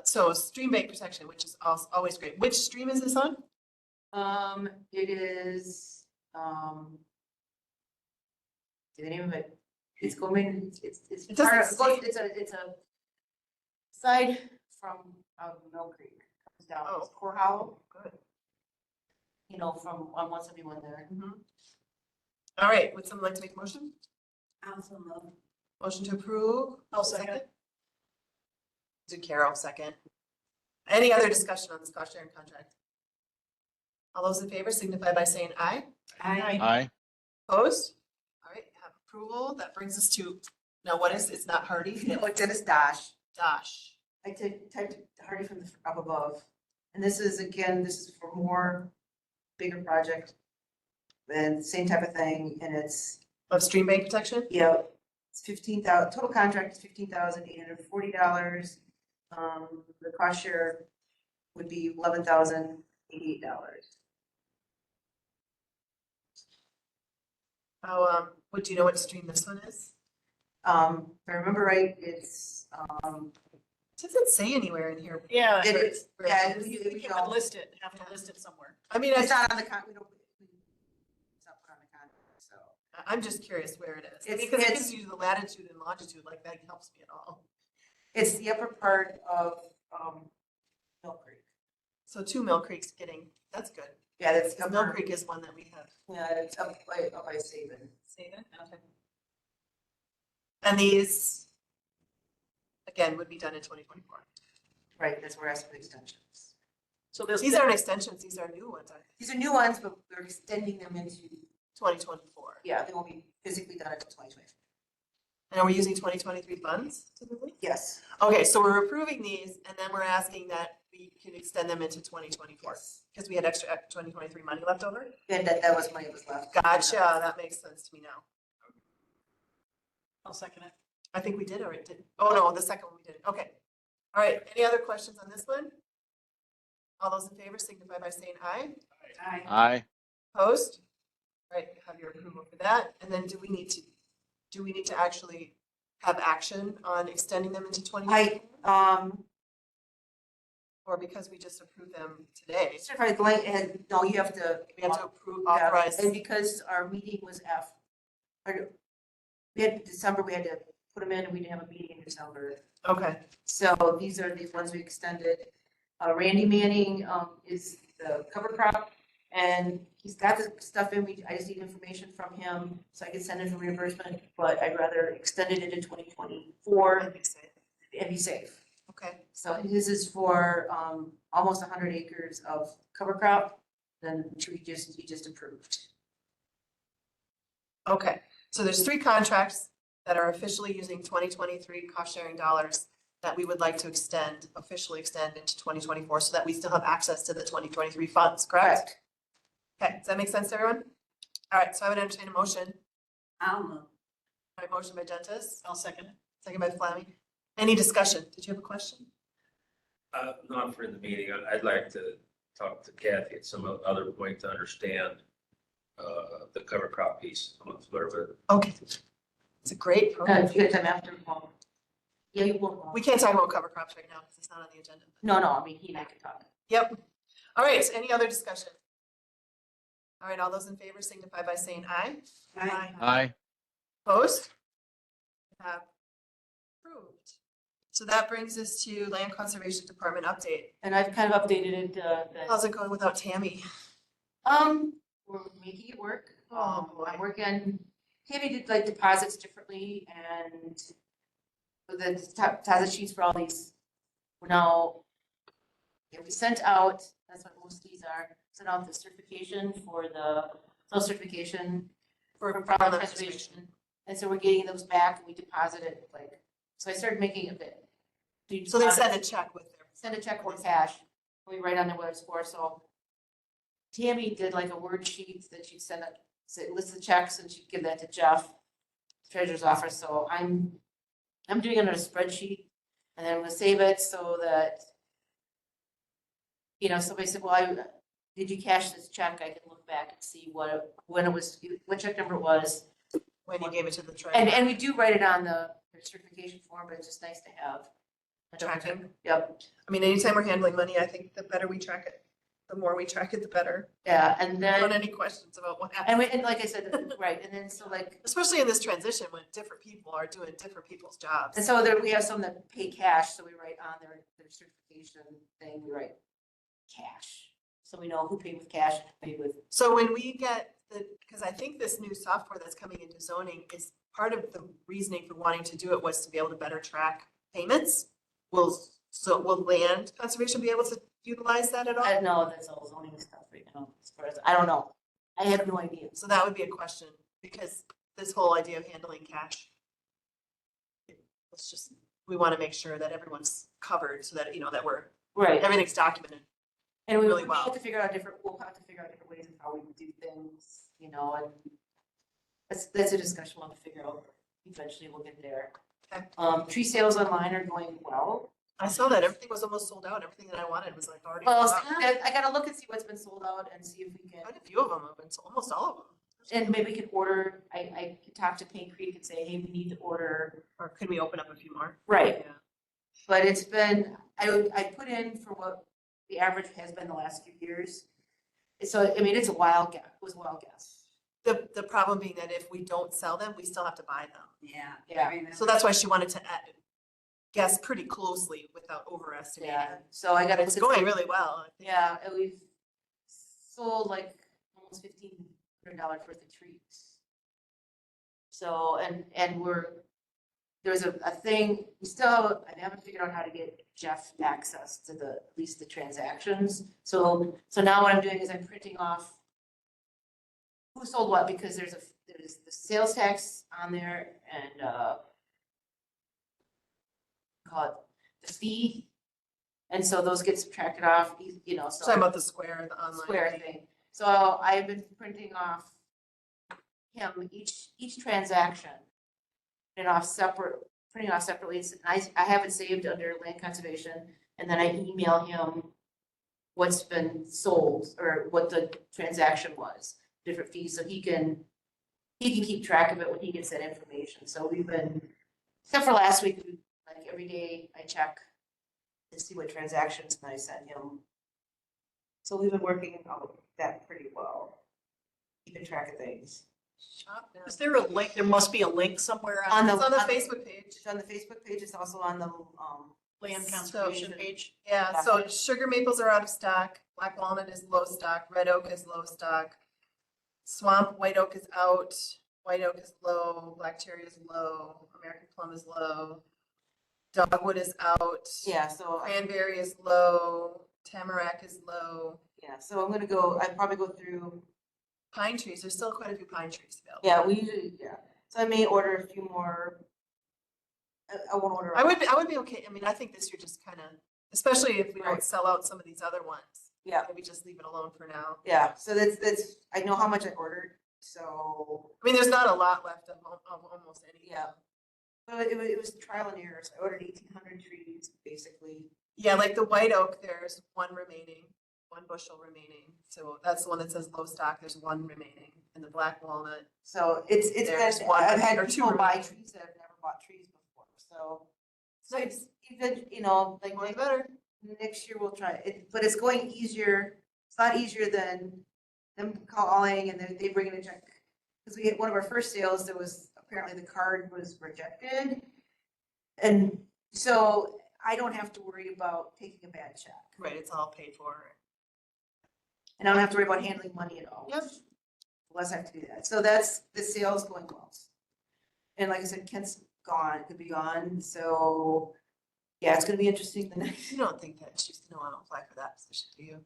so stream bank protection, which is always great. Which stream is this on? It is, the name of it, it's going, it's It part of, doesn't say. it's a side from, Mill Creek, comes down, Oh. it's Core Hollow, Good. you know, from, on 171 there. All right, would someone like to make a motion? also move. Motion to approve? I'll second. Do Carol, second. Any other discussion on this cost sharing contract? All those in favor signify by saying aye. I, Opposed? All right, have approval. That brings us to, now what is, it's not Hardy, No, it's Dennis Dash. Dash. I typed Hardy from the up above. And this is, again, this is for more bigger project. And same type of thing, and it's, Of stream bank protection? yeah, it's 15,000, total contract is $15,840. The cost share would be $11,088. Oh, what, do you know what stream this one is? If I remember right, it's, It doesn't say anywhere in here. Yeah. it is, yeah, Really? we We we can don't, list it, have to list it somewhere. I mean, it's not on the con, we don't, it's not put on the contract, so. I'm just curious where it is. It's- Because it it's- gives you the latitude and longitude, like that helps me at all. It's the upper part of, Mill Creek. So two Mill Creek's getting, that's good. Yeah, that's, Because Mill Creek is one that we have. yeah, it's up by Saban. Say that? Okay. And these, again, would be done in 2024. Right, that's where we're asking for extensions. So this. These aren't extensions, these are new ones, aren't they? These are new ones, but we're extending them into, 2024. yeah, they won't be physically done until 2020. And are we using 2023 funds typically? Yes. Okay, so we're approving these and then we're asking that we can extend them into 2024 because we had extra 2023 money left over? And that was money that was left. Gotcha, that makes sense to me now. I'll second it. I think we did already, oh no, the second one we did, okay. All right, any other questions on this one? All those in favor signify by saying aye. I, Opposed? All right, have your approval for that. And then do we need to actually have action on extending them into 20? Or because we just approved them today, Certified blank, and no, you have to. we have to approve, Yeah, authorize. And because our meeting was we had December, we had to put them in and we didn't have a meeting in December. Okay, So these are the ones we extended. Randy Manning, is the cover crop and he's got the stuff in, I just need information from him so I can send it for reimbursement, but I'd rather extend it into 2024 that'd be safe. and be safe. Okay, So his is for, almost 100 acres of cover crop, then he just approved. okay. So there's 3 contracts that are officially using 2023 cost sharing dollars that we would like to officially extend into 2024 so that we still have access to the 2023 funds, correct? Okay, does that make sense to everyone? All right, so I would entertain a motion. I'll move. All right, motion by Gentis, I'll second it. second by Flammy. Any discussion? Did you have a question? Not for the meeting. I'd like to talk to Kathy at some other point to understand the cover crop piece a little bit. Okay. It's a great program. If you get time after, yeah, you will. We can't talk about cover crops right now because it's not on the agenda. No, I mean, he and I could talk. Yep. All right, any other discussion? All right, all those in favor signify by saying aye. I, Opposed? Approved. So that brings us to Land Conservation Department update. And I've kind of updated it, that, How's it going without Tammy? we're making it work. Oh, boy. I'm working, Tammy did like deposits differently and the deposit sheets for all these, we're now, yeah, we sent out, that's what most of these are, sent out the certification for the self-certification for problem preservation. And so we're getting those back and we deposit it like, so I started making it bit. So they send a check with their. Send a check or cash, we write on the what it's for, so. Tammy did like a word sheet that she'd send it, so it lists the checks and she'd give that to Jeff. treasurer's office, so I'm doing it on a spreadsheet, and then I'm gonna save it so that, somebody said, well, did you cash this check? I can look back and see when it was, what check number it was. When you gave it to the treasurer. And we do write it on the certification form, but it's just nice to have. Tracking. Yep, I mean, anytime we're handling money, I think the better we track it, the more we track it, the better. yeah, and Not then, any questions about what and happened. and like I said, right, and then so like, Especially in this transition when different people are doing different people's jobs. and so there, we have some that pay cash, so we write on their certification thing, we write cash. So we know who paid with cash, who paid with, So when we get because I think this new software that's coming into zoning is part of the reasoning for wanting to do it was to be able to better track payments. Will land conservation be able to utilize that at all? I don't know, that's all zoning stuff right now, as far as, I don't know. I have no idea. So that would be a question, because this whole idea of handling cash. It's just, we want to make sure that everyone's covered so that, that Right. everything's documented. And we really will well. have to figure out we'll have to figure out different ways of how we do things, and that's a discussion we'll have to figure out. Eventually we'll get there. Okay. Tree sales online are going well. I saw that everything was almost sold out. Everything that I wanted was like already Well, sold out. I gotta look and see what's been sold out and see if we can, Quite a few of them have been sold, almost all of them. and maybe we can order, I could talk to Paint Creek and say, hey, we need to order. Or could we open up a few more? Right. Yeah. But it's been, I put in for what the average has been the last few years. So, I mean, it's a wild guess, it was a wild guess. The problem being that if we don't sell them, we still have to buy them. Yeah. Yeah. I remember. So that's why she wanted to guess pretty closely without overestimating. Yeah, so I gotta. It's going really well. I think. Yeah, and we've sold like almost $1,500 worth of trees. So, and there's a thing, I haven't figured out how to get Jeff access to at least the transactions. So now what I'm doing is I'm printing off who sold what, because there's the sales tax on there and, call it the fee. And so those get subtracted off, so. Talking about the Square, the online. Square thing. So I've been printing off him each transaction. Printing off separately. I have it saved under land conservation, and then I email him what's been sold or what the transaction was, different fees, so he can keep track of it when he gets that information. So we've been, except for last week, like every day I check to see what transactions and I send him. So we've been working on that pretty well, keeping track of things. Is there a link? There must be a link somewhere On It's on the Facebook page. It's on the Facebook page, it's also on the, land conservation So- page. Yeah, so sugar maples are out of stock, black walnut is low stock, red oak is low stock. Swamp white oak is out, white oak is low, black cherry is low, American plum is low. Dogwood is out. yeah, so, Cranberry is low, tamarack is low. yeah, so I'd probably go through, Pine trees, there's still quite a few pine trees available. yeah, we usually, yeah. So I may order a few more. I won't order. I would be okay, I mean, I think this year just kind of, especially if we don't Right. sell out some of these other ones. Yeah. Maybe just leave it alone for now. Yeah, so that's, I know how much I ordered, so, I mean, there's not a lot left of almost any. yeah. But it was trial and error, so I ordered 1,800 trees, basically. Yeah, like the white oak, there's one remaining, one bushel remaining. So that's the one that says low stock, there's one remaining. And the black walnut, So it's There's been, one I've had or two people buy remaining. trees that have never bought trees before, so. it's nice, Even, like more the better. next year we'll try it, but it's going easier. It's not easier than them calling and then they bring in a check. Because we had one of our first sales, there was, apparently the card was rejected. And so I don't have to worry about taking a bad check. Right, it's all paid for. And I don't have to worry about handling money at all. Yep. Unless I have to do that. So that's, the sales going well. And like I said, Kent's gone, could be gone, so, yeah, it's gonna be interesting the next. You don't think that she's gonna want to apply for that position, do you?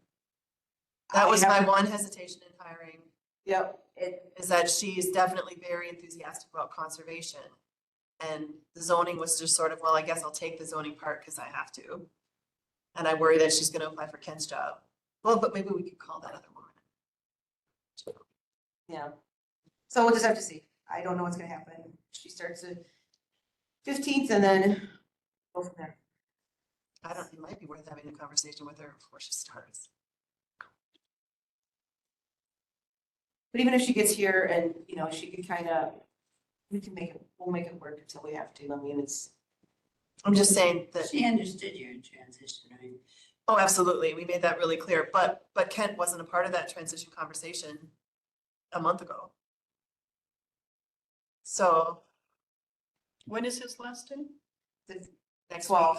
I That was my haven't- one hesitation in hiring, Yep, is that she's definitely very enthusiastic about conservation. And the zoning was just sort of, well, I guess I'll take the zoning part because I have to. And I worry that she's gonna apply for Ken's job. Well, but maybe we could call that other woman. yeah. So we'll just have to see. I don't know what's gonna happen. She starts the 15th and then go from there. It might be worth having a conversation with her before she starts. But even if she gets here and, you know, she could kind of, we'll make it work until we have to. I mean, I'm just saying that, She understood you're in transition, right? oh, absolutely, we made that really clear, but Kent wasn't a part of that transition conversation a month ago. So When is his last day? the next 12th,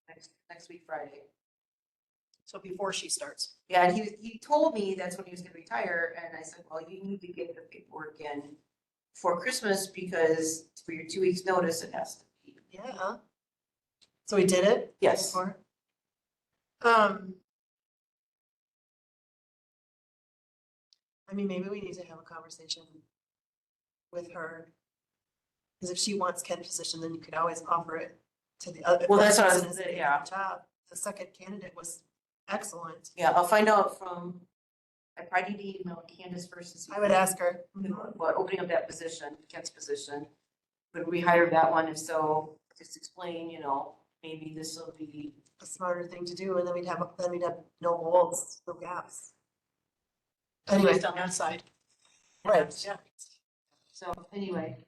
week, next week, Friday. So before she starts. Yeah, and he told me that's when he was gonna retire, and I said, well, you need to get the paperwork in for Christmas, because for your 2 weeks' notice, it has to be. yeah. So we did it? Yes. Before? I mean, maybe we need to have a conversation with her. Because if she wants Ken's position, then you could always offer it to the other. Well, that's what I was person is gonna say, doing yeah. the job. The second candidate was excellent. Yeah, I'll find out from, I probably need to email Candace first to see. I would ask her. About opening up that position, Kent's position. Would we hire that one? If so, just explain, you know, maybe this will be, A smarter thing to do, and then we'd have no holes, no gaps. At Anyway, least on that side. right, Yeah. so anyway.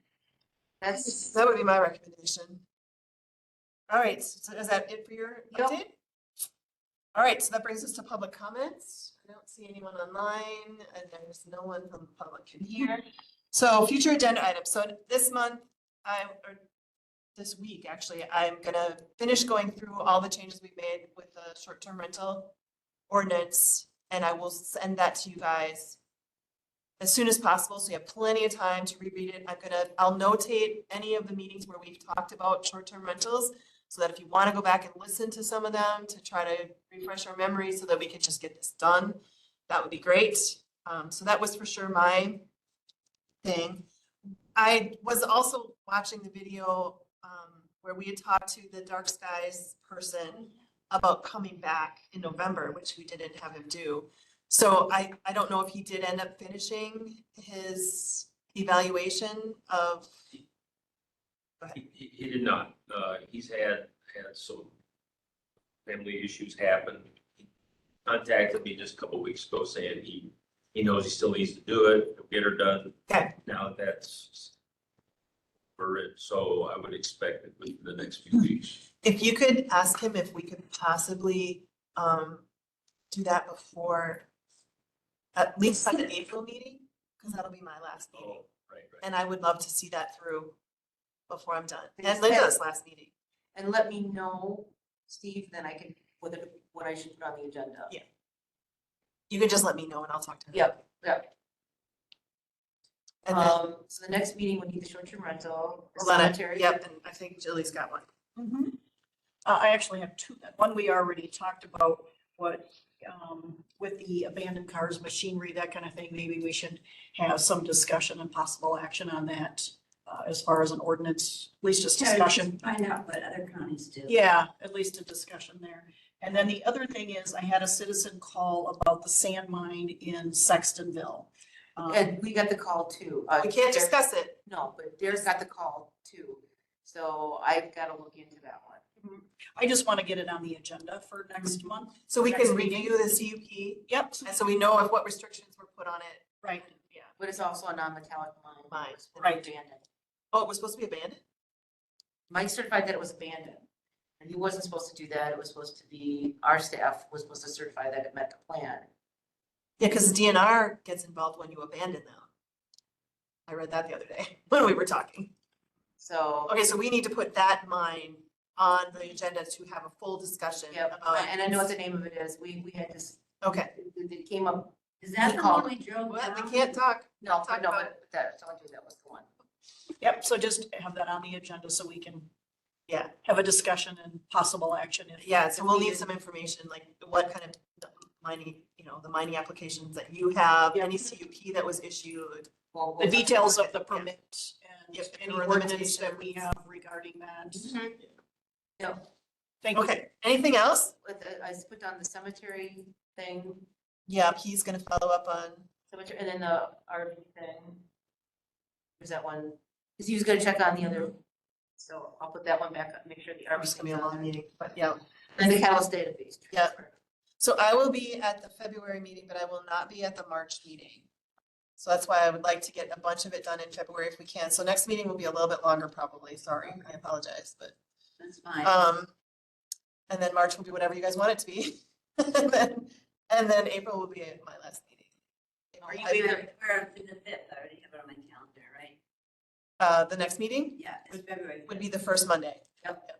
That's, that would be my recommendation. All right, so is that it for your Yep. update? All right, so that brings us to public comments. I don't see anyone online, and there's no one from the public in here. So future agenda items. So this month, or this week, actually, I'm gonna finish going through all the changes we've made with the short-term rental ordinance, and I will send that to you guys as soon as possible, so you have plenty of time to reread it. I'll notate any of the meetings where we've talked about short-term rentals, so that if you want to go back and listen to some of them to try to refresh our memory so that we can just get this done, that would be great. So that was for sure my thing. I was also watching the video where we had talked to the Dark Skies person about coming back in November, which we didn't have him do. So I don't know if he did end up finishing his evaluation of. Go ahead. He did not. He's had some family issues happen. He contacted me just a couple weeks ago saying he knows he still needs to do it, he'll get her done. Okay. Now that that's for it, so I would expect it within the next few weeks. If you could ask him if we could possibly do that before at least by the April meeting, because that'll be my last meeting. Oh, right. And I would love to see that through before I'm done. Because And Linda's last meeting. and let me know, Steve, then I can, what I should put on the agenda. Yeah. You can just let me know and I'll talk to him. Yep, yep. And then, So the next meeting would be the short-term rental, the hold on, cemetery. yep, and I think Jilly's got one. I actually have two. One, we already talked about with the abandoned cars, machinery, that kind of thing. Maybe we should have some discussion and possible action on that as far as an ordinance, at least just discussion. Find out what other counties do. Yeah, at least a discussion there. And then the other thing is I had a citizen call about the sand mine in Sextonville. And we got the call too. We can't discuss it. No, but Derek's got the call too. So I've got to look into that one. I just want to get it on the agenda for next month. So we Next can meeting. review the CUP, Yep, and so we know of what restrictions were put on it. right. Yeah. But it's also a non-metallic mine. Mine, It's been right. abandoned. Oh, it was supposed to be abandoned? Mike certified that it was abandoned. And he wasn't supposed to do that. It was supposed to be, our staff was supposed to certify that it met the plan. Yeah, because the DNR gets involved when you abandon them. I read that the other day when we were talking. So, Okay, so we need to put that mine on the agenda to have a full discussion yeah, about. and I know what the name of it is. We had this, Okay, it came up, Is that He the called. one we drove well, down? we can't talk. no, Talk no, about but that, I told you that was the one. Yep, so just have that on the agenda so we can, yeah, have a discussion and possible action. Yeah, so we'll need needed. some information, like what kind of mining, the mining applications that you have, Yeah. any CUP that was issued. Well, The details of the permit and Yep, any or ordinance that we limitations. have regarding that. Yep. Thank you. Okay, anything else? With the, I put down the cemetery thing, Yeah, he's gonna follow up on, cemetery, and then the RV thing. There's that one, because he was gonna check on the other, so I'll put that one back up, make sure the It's gonna be a long meeting, but yeah. And the Catalyst database. Yeah. So I will be at the February meeting, but I will not be at the March meeting. So that's why I would like to get a bunch of it done in February if we can. So next meeting will be a little bit longer probably. Sorry, I apologize, but, That's fine. and then March will be whatever you guys want it to be. And then April will be my last meeting. Are you, I- we're up to the 5th, I already have it on my calendar, right? The next meeting Yeah, it's February would 5th. be the first Monday. Yep.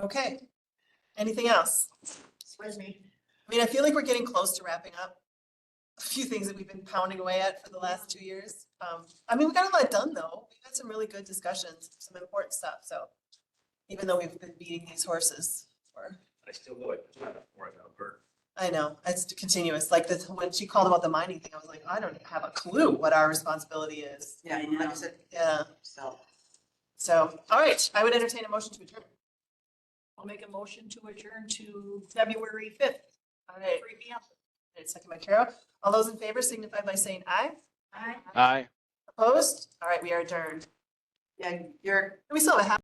Okay. Anything else? Excuse me. I mean, I feel like we're getting close to wrapping up a few things that we've been pounding away at for the last 2 years. I mean, we got a lot done though. We've had some really good discussions, some important stuff, so. Even though we've been beating these horses for, I still go like, for it now, Bert. I know, it's continuous. Like this, when she called about the mining thing, I was like, I don't have a clue what our responsibility is. Yeah, I like know. I said, Yeah, so. so, all right, I would entertain a motion to adjourn. I'll make a motion to adjourn to February 5th. All right, 3 p.m. second by Carol. All those in favor signify by saying aye. Aye. Aye. Opposed? All right, we are adjourned. Yeah, you're We still have a half